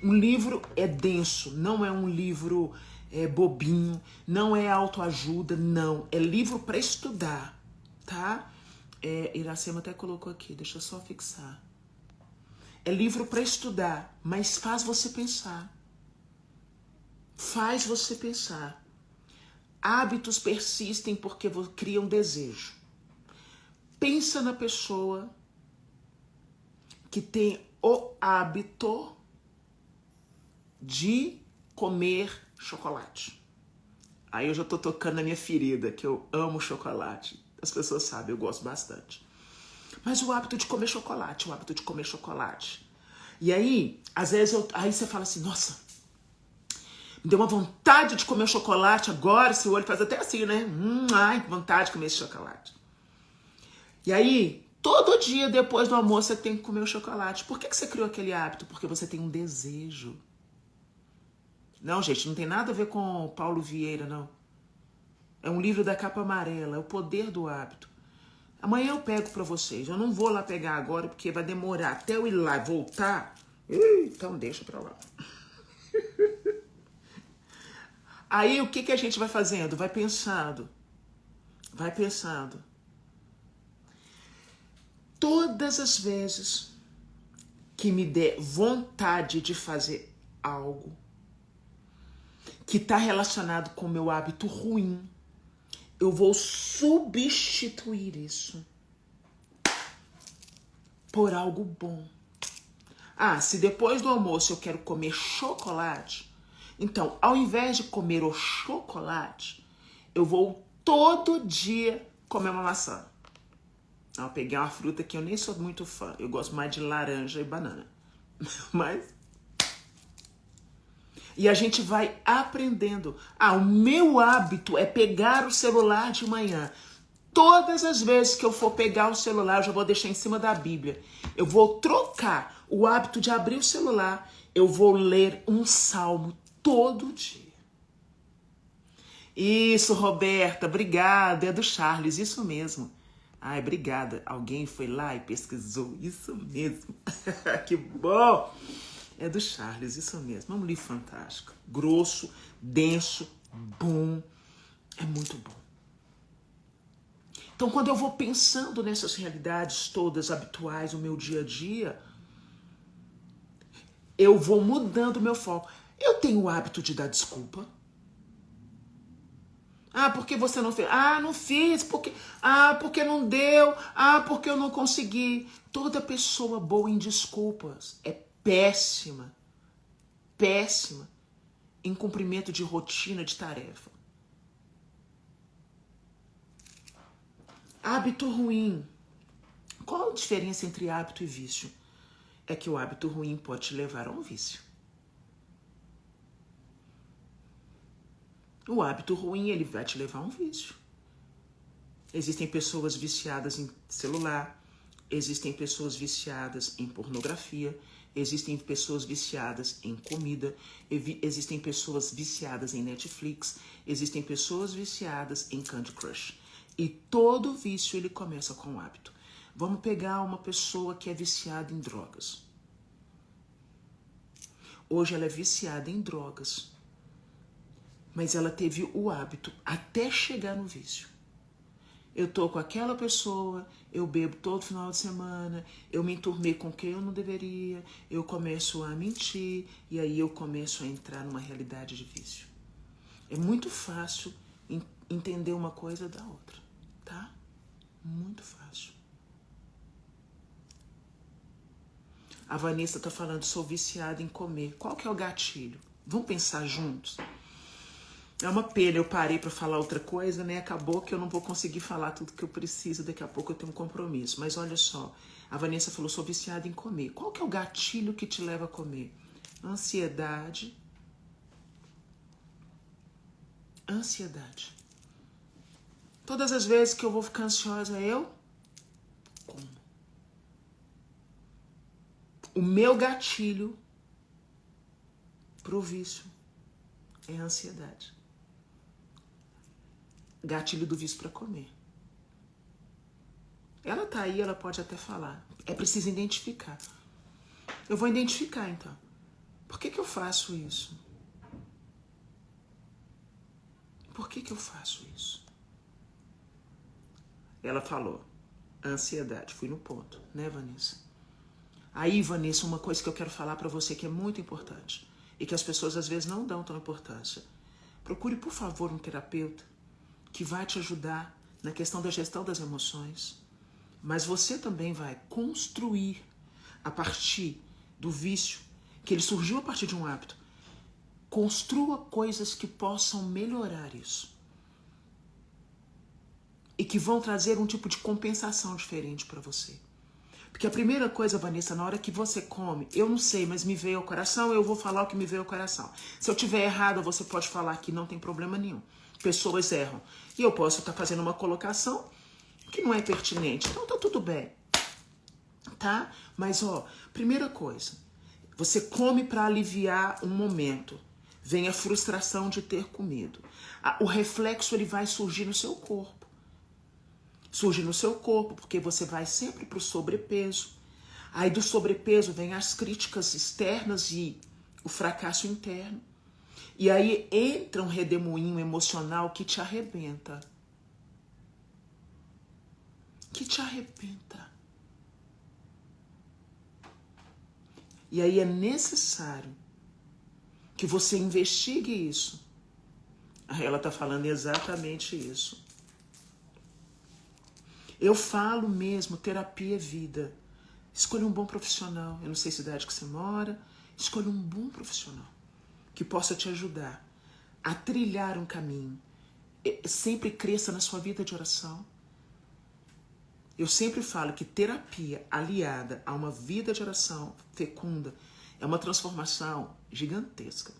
Speaker 1: Um livro é denso, não é um livro bobinho, não é autoajuda, não. É livro para estudar, tá? Iracema até colocou aqui, deixa eu só fixar. É livro para estudar, mas faz você pensar. Faz você pensar. Hábitos persistem porque criam desejo. Pensa na pessoa que tem o hábito de comer chocolate. Aí eu já tô tocando na minha ferida, que eu amo chocolate. As pessoas sabem, eu gosto bastante. Mas o hábito de comer chocolate, o hábito de comer chocolate. E aí, às vezes, aí você fala assim, nossa, me deu uma vontade de comer chocolate agora, seu olho faz até assim, né? Ai, que vontade de comer esse chocolate. E aí, todo dia depois do almoço você tem que comer o chocolate. Por que você criou aquele hábito? Porque você tem um desejo. Não, gente, não tem nada a ver com Paulo Vieira, não. É um livro da capa amarela, é O Poder do Hábito. Amanhã eu pego pra vocês. Eu não vou lá pegar agora, porque vai demorar até eu ir lá e voltar. Então deixa pra lá. Aí o que a gente vai fazendo? Vai pensando. Vai pensando. Todas as vezes que me der vontade de fazer algo que está relacionado com o meu hábito ruim, eu vou substituir isso por algo bom. Ah, se depois do almoço eu quero comer chocolate, então, ao invés de comer o chocolate, eu vou todo dia comer uma maçã. Eu peguei uma fruta que eu nem sou muito fã. Eu gosto mais de laranja e banana. Mas... E a gente vai aprendendo. Ah, o meu hábito é pegar o celular de manhã. Todas as vezes que eu for pegar o celular, eu já vou deixar em cima da Bíblia. Eu vou trocar o hábito de abrir o celular. Eu vou ler um salmo todo dia. Isso, Roberta, obrigada. É do Charles, isso mesmo. Ai, obrigada. Alguém foi lá e pesquisou. Isso mesmo. Que bom. É do Charles, isso mesmo. É um livro fantástico. Grosso, denso, bom. É muito bom. Então, quando eu vou pensando nessas realidades todas habituais no meu dia a dia, eu vou mudando o meu foco. Eu tenho o hábito de dar desculpa. Ah, porque você não fez? Ah, não fiz. Porque não deu. Ah, porque eu não consegui. Toda pessoa boa em desculpas é péssima. Péssima em cumprimento de rotina, de tarefa. Hábito ruim. Qual a diferença entre hábito e vício? É que o hábito ruim pode te levar a um vício. O hábito ruim, ele vai te levar a um vício. Existem pessoas viciadas em celular, existem pessoas viciadas em pornografia, existem pessoas viciadas em comida, existem pessoas viciadas em Netflix, existem pessoas viciadas em Candy Crush. E todo vício, ele começa com um hábito. Vamos pegar uma pessoa que é viciada em drogas. Hoje ela é viciada em drogas. Mas ela teve o hábito até chegar no vício. Eu tô com aquela pessoa, eu bebo todo final de semana, eu me enturmei com quem eu não deveria, eu começo a mentir e aí eu começo a entrar numa realidade de vício. É muito fácil entender uma coisa da outra, tá? Muito fácil. A Vanessa tá falando, sou viciada em comer. Qual que é o gatilho? Vamos pensar juntos? É uma pena, eu parei para falar outra coisa, né? Acabou que eu não vou conseguir falar tudo que eu preciso, daqui a pouco eu tenho um compromisso. Mas olha só, a Vanessa falou, sou viciada em comer. Qual que é o gatilho que te leva a comer? Ansiedade. Ansiedade. Todas as vezes que eu vou ficar ansiosa, eu como. O meu gatilho pro vício é a ansiedade. Gatilho do vício para comer. Ela tá aí, ela pode até falar. É preciso identificar. Eu vou identificar, então. Por que eu faço isso? Por que eu faço isso? Ela falou, ansiedade. Fui no ponto, né, Vanessa? Aí, Vanessa, uma coisa que eu quero falar pra você que é muito importante e que as pessoas às vezes não dão tão importância. Procure, por favor, um terapeuta que vai te ajudar na questão da gestão das emoções. Mas você também vai construir a partir do vício, que ele surgiu a partir de um hábito. Construa coisas que possam melhorar isso. E que vão trazer um tipo de compensação diferente para você. Porque a primeira coisa, Vanessa, na hora que você come, eu não sei, mas me veio ao coração, eu vou falar o que me veio ao coração. Se eu tiver errado, você pode falar que não tem problema nenhum. Pessoas erram. E eu posso estar fazendo uma colocação que não é pertinente. Então tá tudo bem. Tá? Mas, ó, primeira coisa, você come para aliviar um momento. Vem a frustração de ter comido. O reflexo ele vai surgir no seu corpo. Surge no seu corpo porque você vai sempre para o sobrepeso. Aí do sobrepeso vem as críticas externas e o fracasso interno. E aí entra um redemoinho emocional que te arrebenta. Que te arrebenta. E aí é necessário que você investigue isso. Ela está falando exatamente isso. Eu falo mesmo, terapia é vida. Escolha um bom profissional. Eu não sei a cidade que você mora. Escolha um bom profissional que possa te ajudar a trilhar um caminho. Sempre cresça na sua vida de oração. Eu sempre falo que terapia aliada a uma vida de oração fecunda é uma transformação gigantesca.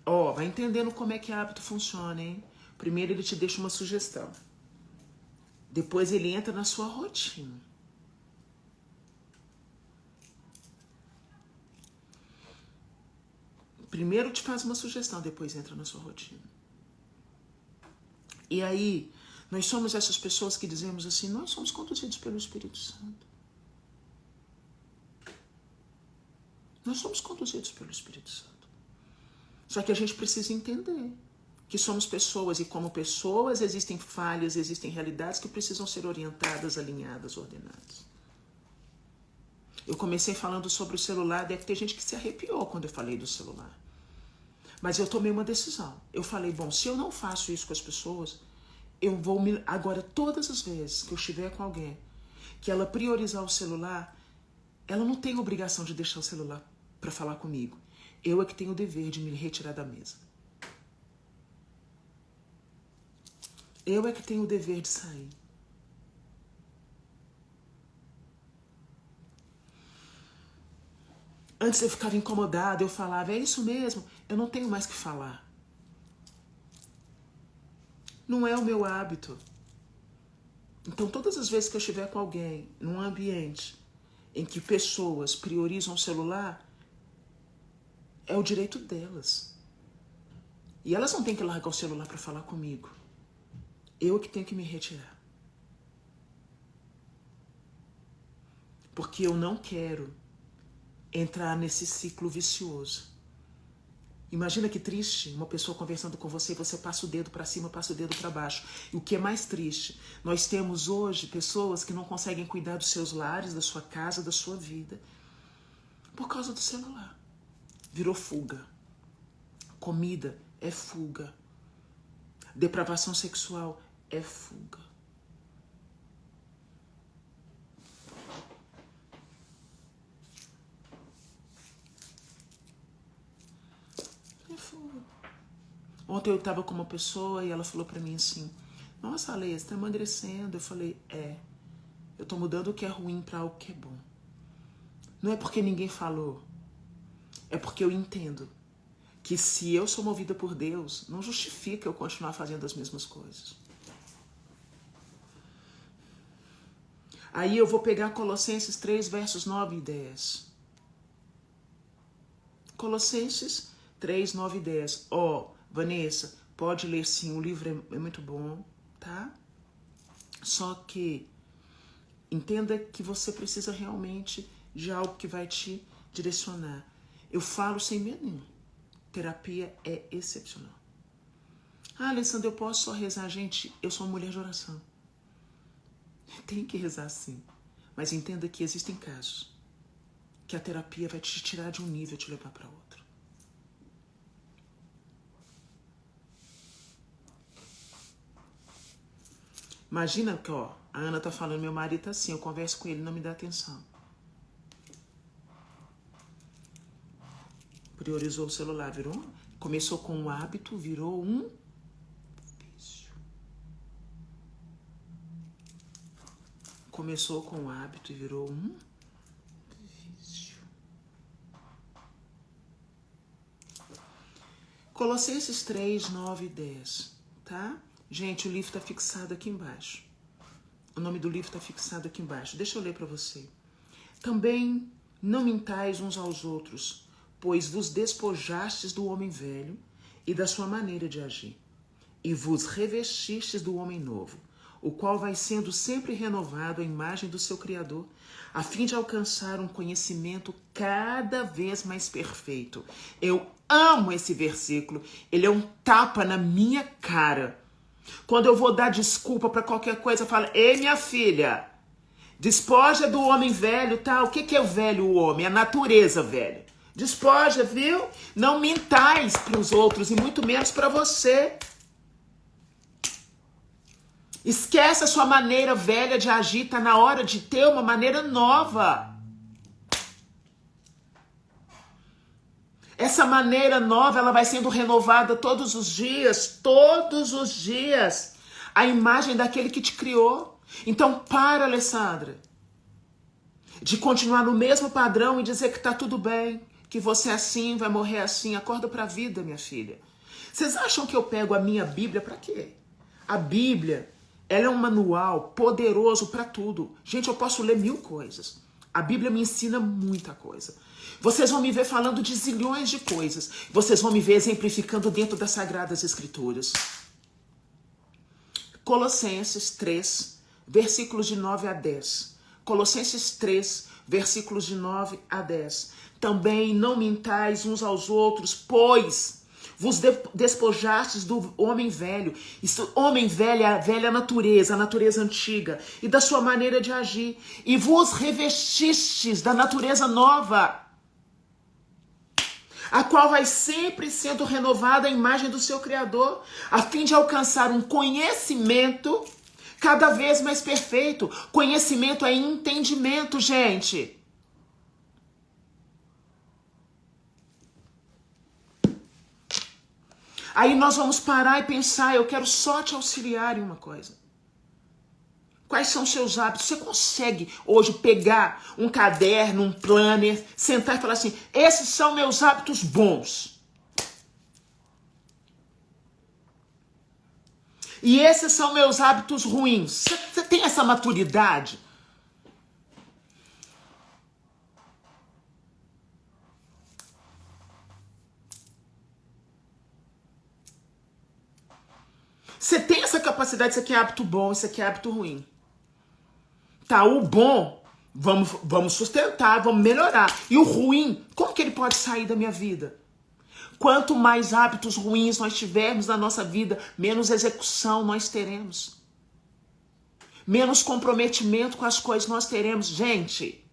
Speaker 1: Ó, vai entendendo como é que hábito funciona, hein? Primeiro ele te deixa uma sugestão. Depois ele entra na sua rotina. Primeiro te faz uma sugestão, depois entra na sua rotina. E aí, nós somos essas pessoas que dizemos assim, nós somos conduzidos pelo Espírito Santo. Nós somos conduzidos pelo Espírito Santo. Só que a gente precisa entender que somos pessoas e como pessoas existem falhas, existem realidades que precisam ser orientadas, alinhadas, ordenadas. Eu comecei falando sobre o celular, deve ter gente que se arrepiou quando eu falei do celular. Mas eu tomei uma decisão. Eu falei, bom, se eu não faço isso com as pessoas, eu vou me... Agora, todas as vezes que eu estiver com alguém, que ela priorizar o celular, ela não tem obrigação de deixar o celular para falar comigo. Eu é que tenho o dever de me retirar da mesa. Eu é que tenho o dever de sair. Antes eu ficava incomodada, eu falava, é isso mesmo, eu não tenho mais que falar. Não é o meu hábito. Então, todas as vezes que eu estiver com alguém num ambiente em que pessoas priorizam o celular, é o direito delas. E elas não têm que largar o celular para falar comigo. Eu é que tenho que me retirar. Porque eu não quero entrar nesse ciclo vicioso. Imagina que triste, uma pessoa conversando com você, você passa o dedo para cima, passa o dedo para baixo. E o que é mais triste, nós temos hoje pessoas que não conseguem cuidar dos seus lares, da sua casa, da sua vida, por causa do celular. Virou fuga. Comida é fuga. Depravação sexual é fuga. Ontem eu estava com uma pessoa e ela falou para mim assim, nossa, Ale, você está emagrecendo. Eu falei, eu estou mudando o que é ruim para algo que é bom. Não é porque ninguém falou, é porque eu entendo que se eu sou movida por Deus, não justifica eu continuar fazendo as mesmas coisas. Aí eu vou pegar Colossenses 3, versos 9 e 10. Colossenses 3, 9 e 10. Ó, Vanessa, pode ler sim, o livro é muito bom, tá? Só que entenda que você precisa realmente de algo que vai te direcionar. Eu falo sem medo nenhum. Terapia é excepcional. Ah, Alessandra, eu posso só rezar? Gente, eu sou uma mulher de oração. Tem que rezar sim. Mas entenda que existem casos que a terapia vai te tirar de um nível e te levar para outro. Imagina que, ó, a Ana tá falando, meu marido tá assim, eu converso com ele, não me dá atenção. Priorizou o celular, começou com um hábito, virou um vício. Começou com um hábito e virou um vício. Colossenses 3, 9 e 10, tá? Gente, o livro tá fixado aqui embaixo. O nome do livro tá fixado aqui embaixo. Deixa eu ler para você. Também não mintais uns aos outros, pois vos despojastes do homem velho e da sua maneira de agir, e vos revestistes do homem novo, o qual vai sendo sempre renovado à imagem do seu Criador, a fim de alcançar um conhecimento cada vez mais perfeito. Eu amo esse versículo, ele é um tapa na minha cara. Quando eu vou dar desculpa para qualquer coisa, eu falo, ei minha filha, despoja do homem velho, tá? O que é o velho, o homem? A natureza, velho. Despoja, viu? Não mintais para os outros e muito menos para você. Esquece a sua maneira velha de agir, tá na hora de ter uma maneira nova. Essa maneira nova, ela vai sendo renovada todos os dias, a imagem daquele que te criou. Então, para, Alessandra, de continuar no mesmo padrão e dizer que tá tudo bem, que você é assim, vai morrer assim. Acorda pra vida, minha filha. Vocês acham que eu pego a minha Bíblia pra quê? A Bíblia, ela é um manual poderoso pra tudo. Gente, eu posso ler 1000 coisas. A Bíblia me ensina muita coisa. Vocês vão me ver falando de zilhões de coisas. Vocês vão me ver exemplificando dentro das Sagradas Escrituras. Colossenses 3, versículos de 9 a 10. Colossenses 3, versículos de 9 a 10. Também não mintais uns aos outros, pois vos despojastes do homem velho. Isso, homem velho é a velha natureza, a natureza antiga, e da sua maneira de agir. E vos revestistes da natureza nova, a qual vai sempre sendo renovada a imagem do seu Criador, a fim de alcançar um conhecimento cada vez mais perfeito. Conhecimento é entendimento, gente. Aí nós vamos parar e pensar, eu quero só te auxiliar em uma coisa. Quais são os seus hábitos? Você consegue hoje pegar um caderno, um planner, sentar e falar assim, esses são meus hábitos bons. E esses são meus hábitos ruins. Você tem essa maturidade? Você tem essa capacidade, isso aqui é hábito bom, isso aqui é hábito ruim. Tá, o bom, vamos sustentar, vamos melhorar. E o ruim, como que ele pode sair da minha vida? Quanto mais hábitos ruins nós tivermos na nossa vida, menos execução nós teremos. Menos comprometimento com as coisas nós teremos. Gente,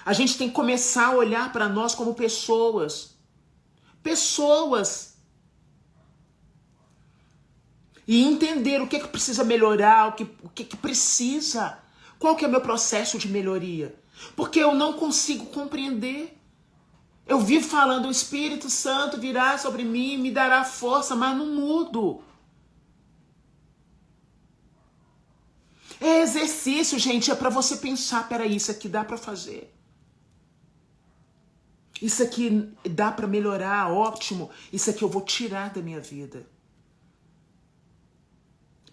Speaker 1: a gente tem que começar a olhar para nós como pessoas. Pessoas. E entender o que precisa melhorar, o que precisa. Qual que é o meu processo de melhoria? Porque eu não consigo compreender. Eu vivo falando, o Espírito Santo virá sobre mim, me dará força, mas não mudo. É exercício, gente, é para você pensar, peraí, isso aqui dá para fazer. Isso aqui dá para melhorar, ótimo. Isso aqui eu vou tirar da minha vida.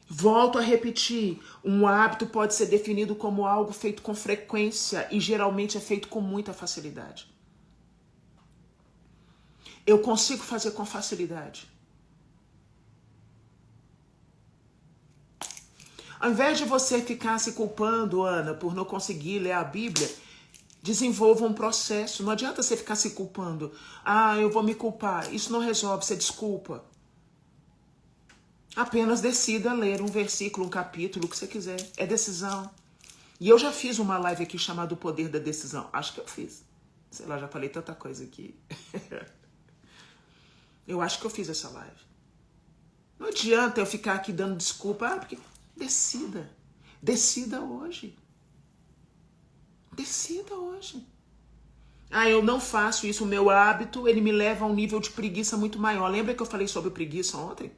Speaker 1: Volto a repetir, um hábito pode ser definido como algo feito com frequência e geralmente é feito com muita facilidade. Eu consigo fazer com facilidade. Ao invés de você ficar se culpando, Ana, por não conseguir ler a Bíblia, desenvolva um processo. Não adianta você ficar se culpando. Ah, eu vou me culpar. Isso não resolve, você desculpa. Apenas decida ler um versículo, um capítulo, o que você quiser. É decisão. E eu já fiz uma live aqui chamada O Poder da Decisão. Acho que eu fiz. Sei lá, já falei tanta coisa aqui. Eu acho que eu fiz essa live. Não adianta eu ficar aqui dando desculpa. Ah, porque... Decida. Decida hoje. Decida hoje. Ah, eu não faço isso. O meu hábito, ele me leva a um nível de preguiça muito maior. Lembra que eu falei sobre preguiça ontem?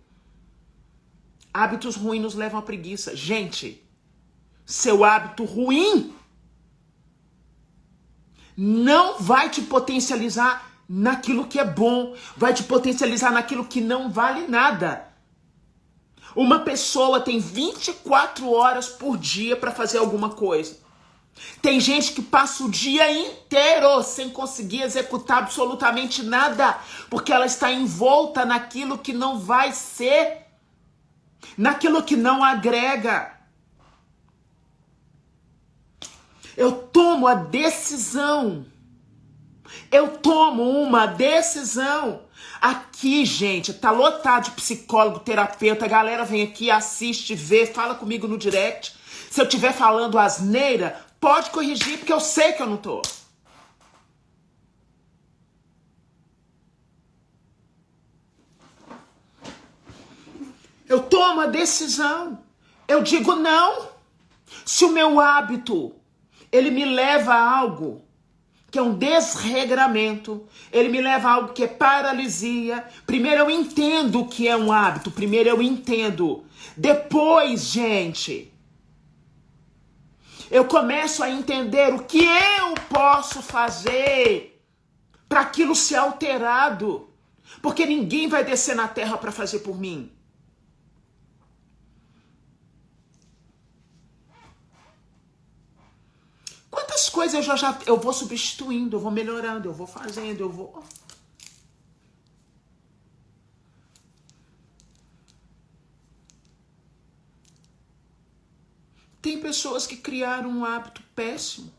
Speaker 1: Hábitos ruins nos levam à preguiça. Gente, seu hábito ruim não vai te potencializar naquilo que é bom. Vai te potencializar naquilo que não vale nada. Uma pessoa tem 24 horas por dia para fazer alguma coisa. Tem gente que passa o dia inteiro sem conseguir executar absolutamente nada, porque ela está envolta naquilo que não vai ser, naquilo que não agrega. Eu tomo a decisão. Eu tomo uma decisão. Aqui, gente, tá lotado de psicólogo, terapeuta. A galera vem aqui, assiste, vê, fala comigo no direct. Se eu estiver falando asneira, pode corrigir, porque eu sei que eu não tô. Eu tomo a decisão. Eu digo não. Se o meu hábito, ele me leva a algo que é um desregramento, ele me leva a algo que é paralisia. Primeiro eu entendo o que é um hábito, primeiro eu entendo. Depois, gente, eu começo a entender o que eu posso fazer para aquilo ser alterado. Porque ninguém vai descer na terra para fazer por mim. Quantas coisas eu vou substituindo, eu vou melhorando, eu vou fazendo, eu vou... Tem pessoas que criaram um hábito péssimo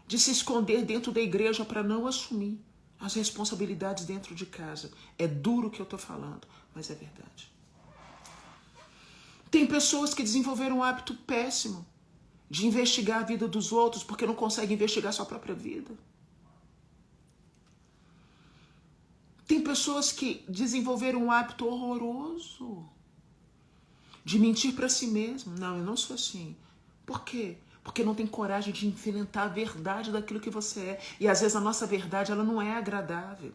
Speaker 1: de se esconder dentro da igreja para não assumir as responsabilidades dentro de casa. É duro o que eu tô falando, mas é verdade. Tem pessoas que desenvolveram um hábito péssimo de investigar a vida dos outros porque não conseguem investigar sua própria vida. Tem pessoas que desenvolveram um hábito horroroso de mentir para si mesmo. Não, eu não sou assim. Por quê? Porque não tem coragem de enfrentar a verdade daquilo que você é. E às vezes a nossa verdade, ela não é agradável.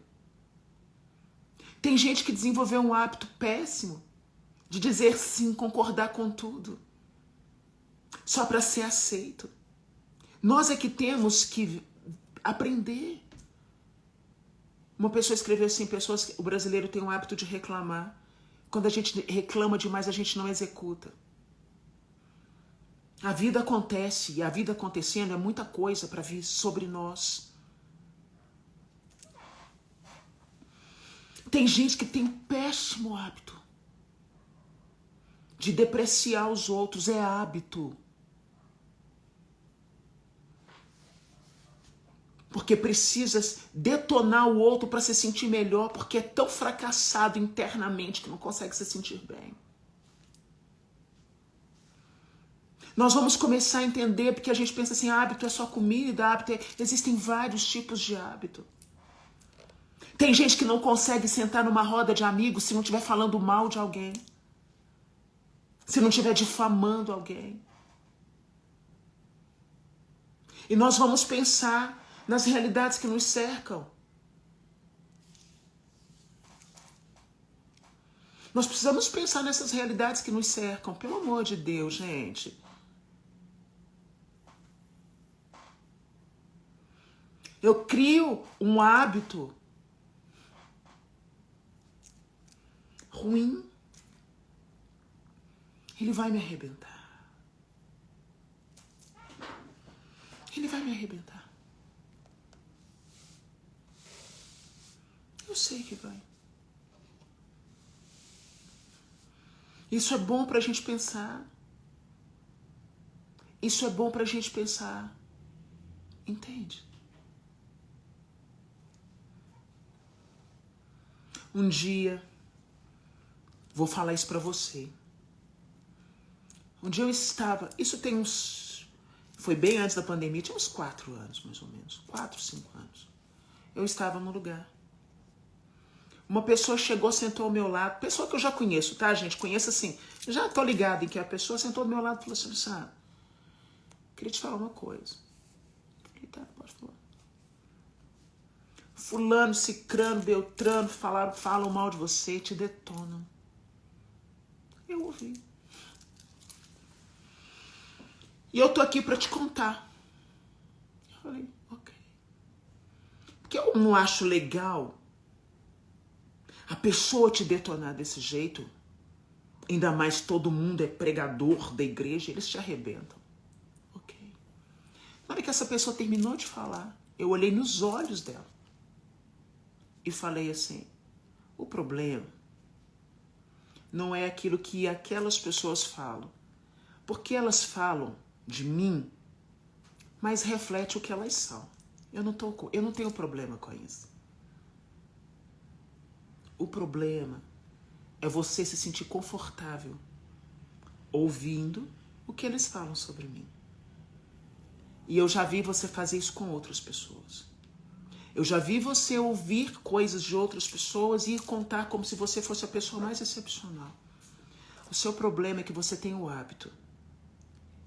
Speaker 1: Tem gente que desenvolveu um hábito péssimo de dizer sim, concordar com tudo, só para ser aceito. Nós é que temos que aprender. Uma pessoa escreveu assim, o brasileiro tem um hábito de reclamar. Quando a gente reclama demais, a gente não executa. A vida acontece, e a vida acontecendo é muita coisa para vir sobre nós. Tem gente que tem um péssimo hábito de depreciar os outros, é hábito. Porque precisa detonar o outro para se sentir melhor, porque é tão fracassado internamente que não consegue se sentir bem. Nós vamos começar a entender, porque a gente pensa assim, hábito é só comida, hábito é... Existem vários tipos de hábito. Tem gente que não consegue sentar numa roda de amigos se não estiver falando mal de alguém. Se não estiver difamando alguém. E nós vamos pensar nas realidades que nos cercam. Nós precisamos pensar nessas realidades que nos cercam. Pelo amor de Deus, gente. eu crio um hábito ruim, ele vai me arrebentar. Ele vai me arrebentar. Eu sei que vai. Isso é bom pra gente pensar. Isso é bom pra gente pensar. Entende? Um dia, vou falar isso pra você. Um dia eu estava, isso tem uns, foi bem antes da pandemia, tinha uns 4 anos mais ou menos, 4, 5 anos. Eu estava num lugar. Uma pessoa chegou, sentou ao meu lado, pessoa que eu já conheço, tá, gente? Conheço assim, já tô ligado em que a pessoa sentou ao meu lado e falou assim, sabe, queria te falar uma coisa. Eu falei, tá, pode falar. Fulano, cicrano, beltrano, falam mal de você, te detonam. Eu ouvi. E eu tô aqui pra te contar. Eu falei, ok. Porque eu não acho legal a pessoa te detonar desse jeito. Ainda mais todo mundo é pregador da igreja, eles te arrebentam. Ok. Na hora que essa pessoa terminou de falar, eu olhei nos olhos dela e falei assim, o problema não é aquilo que aquelas pessoas falam. Porque elas falam de mim, mas reflete o que elas são. Eu não tenho problema com isso. O problema é você se sentir confortável ouvindo o que eles falam sobre mim. E eu já vi você fazer isso com outras pessoas. Eu já vi você ouvir coisas de outras pessoas e ir contar como se você fosse a pessoa mais excepcional. O seu problema é que você tem o hábito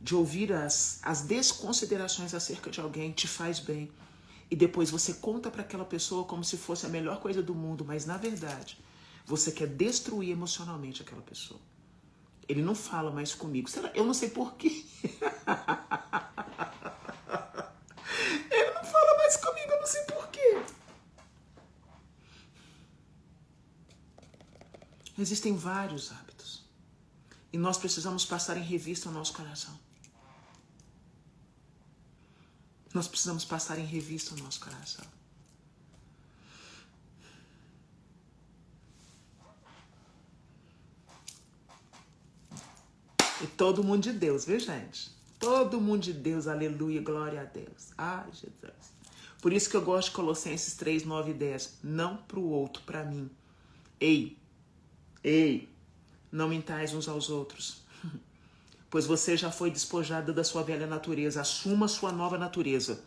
Speaker 1: de ouvir as desconsiderações acerca de alguém, te faz bem. E depois você conta para aquela pessoa como se fosse a melhor coisa do mundo, mas na verdade, você quer destruir emocionalmente aquela pessoa. Ele não fala mais comigo. Eu não sei porquê. Ele não fala mais comigo, eu não sei porquê. Existem vários hábitos. E nós precisamos passar em revista o nosso coração. Nós precisamos passar em revista o nosso coração. E todo mundo de Deus, viu, gente? Todo mundo de Deus, aleluia, glória a Deus. Ai, Jesus. Por isso que eu gosto de Colossenses 3, 9 e 10. Não pro outro, pra mim. Ei, não mentais uns aos outros. Pois você já foi despojado da sua velha natureza. Assuma a sua nova natureza.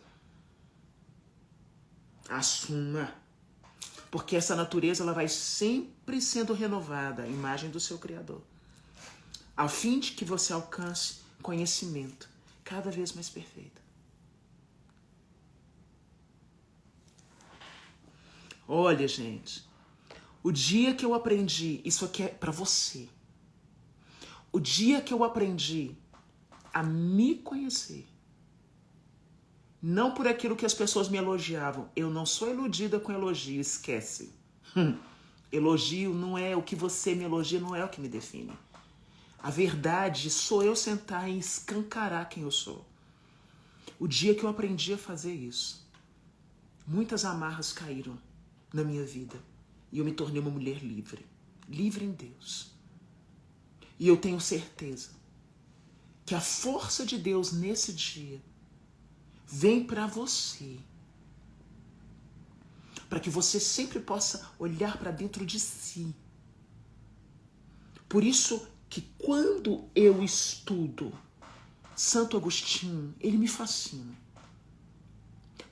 Speaker 1: Assuma. Porque essa natureza ela vai sempre sendo renovada, a imagem do seu Criador. A fim de que você alcance conhecimento cada vez mais perfeito. Olha, gente, o dia que eu aprendi, isso aqui é para você. O dia que eu aprendi a me conhecer, não por aquilo que as pessoas me elogiavam. Eu não sou iludida com elogio, esquece. Elogio não é o que você me elogia, não é o que me define. A verdade sou eu sentar e escancarar quem eu sou. O dia que eu aprendi a fazer isso, muitas amarras caíram na minha vida e eu me tornei uma mulher livre. Livre em Deus. E eu tenho certeza que a força de Deus nesse dia vem para você. Para que você sempre possa olhar para dentro de si. Por isso que quando eu estudo Santo Agostinho, ele me fascina.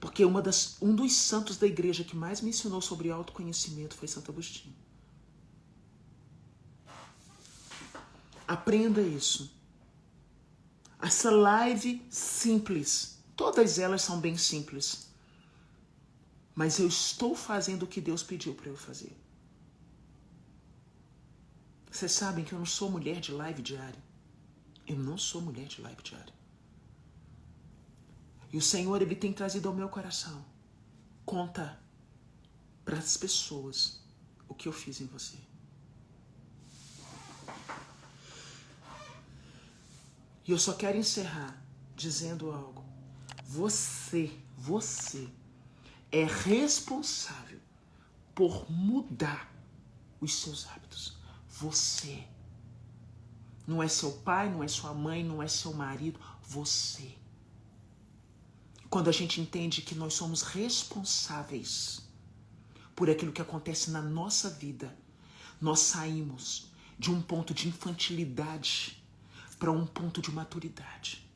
Speaker 1: Porque um dos santos da igreja que mais me ensinou sobre autoconhecimento foi Santo Agostinho. Aprenda isso. Essa live simples, todas elas são bem simples. Mas eu estou fazendo o que Deus pediu para eu fazer. Vocês sabem que eu não sou mulher de live diária. Eu não sou mulher de live diária. E o Senhor, Ele tem trazido ao meu coração conta para as pessoas o que eu fiz em você. E eu só quero encerrar dizendo algo. Você é responsável por mudar os seus hábitos. Você. Não é seu pai, não é sua mãe, não é seu marido. Você. Quando a gente entende que nós somos responsáveis por aquilo que acontece na nossa vida, nós saímos de um ponto de infantilidade para um ponto de maturidade.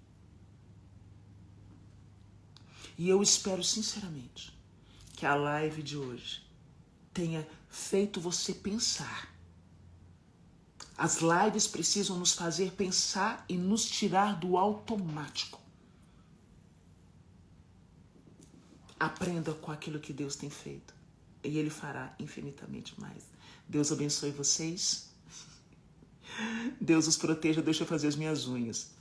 Speaker 1: E eu espero sinceramente que a live de hoje tenha feito você pensar. As lives precisam nos fazer pensar e nos tirar do automático. Aprenda com aquilo que Deus tem feito e Ele fará infinitamente mais. Deus abençoe vocês. Deus os proteja. Deixa eu fazer as minhas unhas.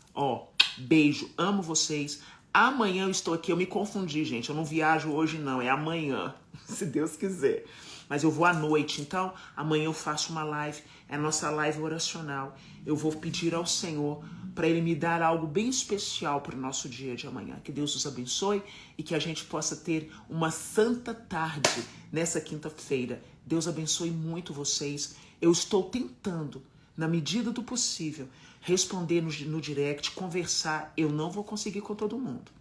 Speaker 1: Beijo, amo vocês. Amanhã eu estou aqui, eu me confundi, gente. Eu não viajo hoje não, é amanhã, se Deus quiser. Mas eu vou à noite, então amanhã eu faço uma live, é a nossa live oracional. Eu vou pedir ao Senhor para Ele me dar algo bem especial para o nosso dia de amanhã. Que Deus os abençoe e que a gente possa ter uma santa tarde nessa quinta-feira. Deus abençoe muito vocês. Eu estou tentando, na medida do possível, responder no direct, conversar. Eu não vou conseguir com todo mundo.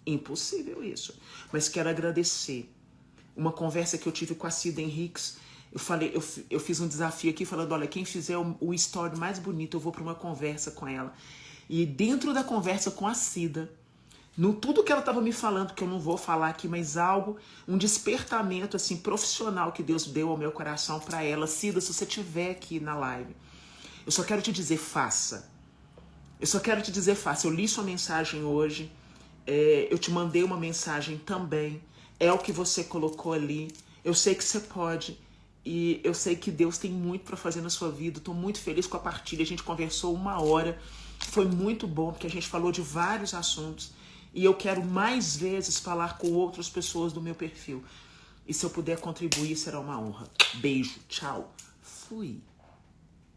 Speaker 1: Impossível isso. Mas quero agradecer. Uma conversa que eu tive com a Cida Henriques. Eu fiz um desafio aqui falando, olha, quem fizer o story mais bonito, eu vou para uma conversa com ela. E dentro da conversa com a Cida, no tudo que ela estava me falando, que eu não vou falar aqui, mas algo, um despertamento assim profissional que Deus deu ao meu coração para ela. Cida, se você estiver aqui na live, eu só quero te dizer, faça. Eu só quero te dizer, faça. Eu li sua mensagem hoje. Eu te mandei uma mensagem também. É o que você colocou ali. Eu sei que você pode. E eu sei que Deus tem muito para fazer na sua vida. Estou muito feliz com a partilha. A gente conversou 1 hora. Foi muito bom, porque a gente falou de vários assuntos. E eu quero mais vezes falar com outras pessoas do meu perfil. E se eu puder contribuir, será uma honra. Beijo. Tchau. Fui.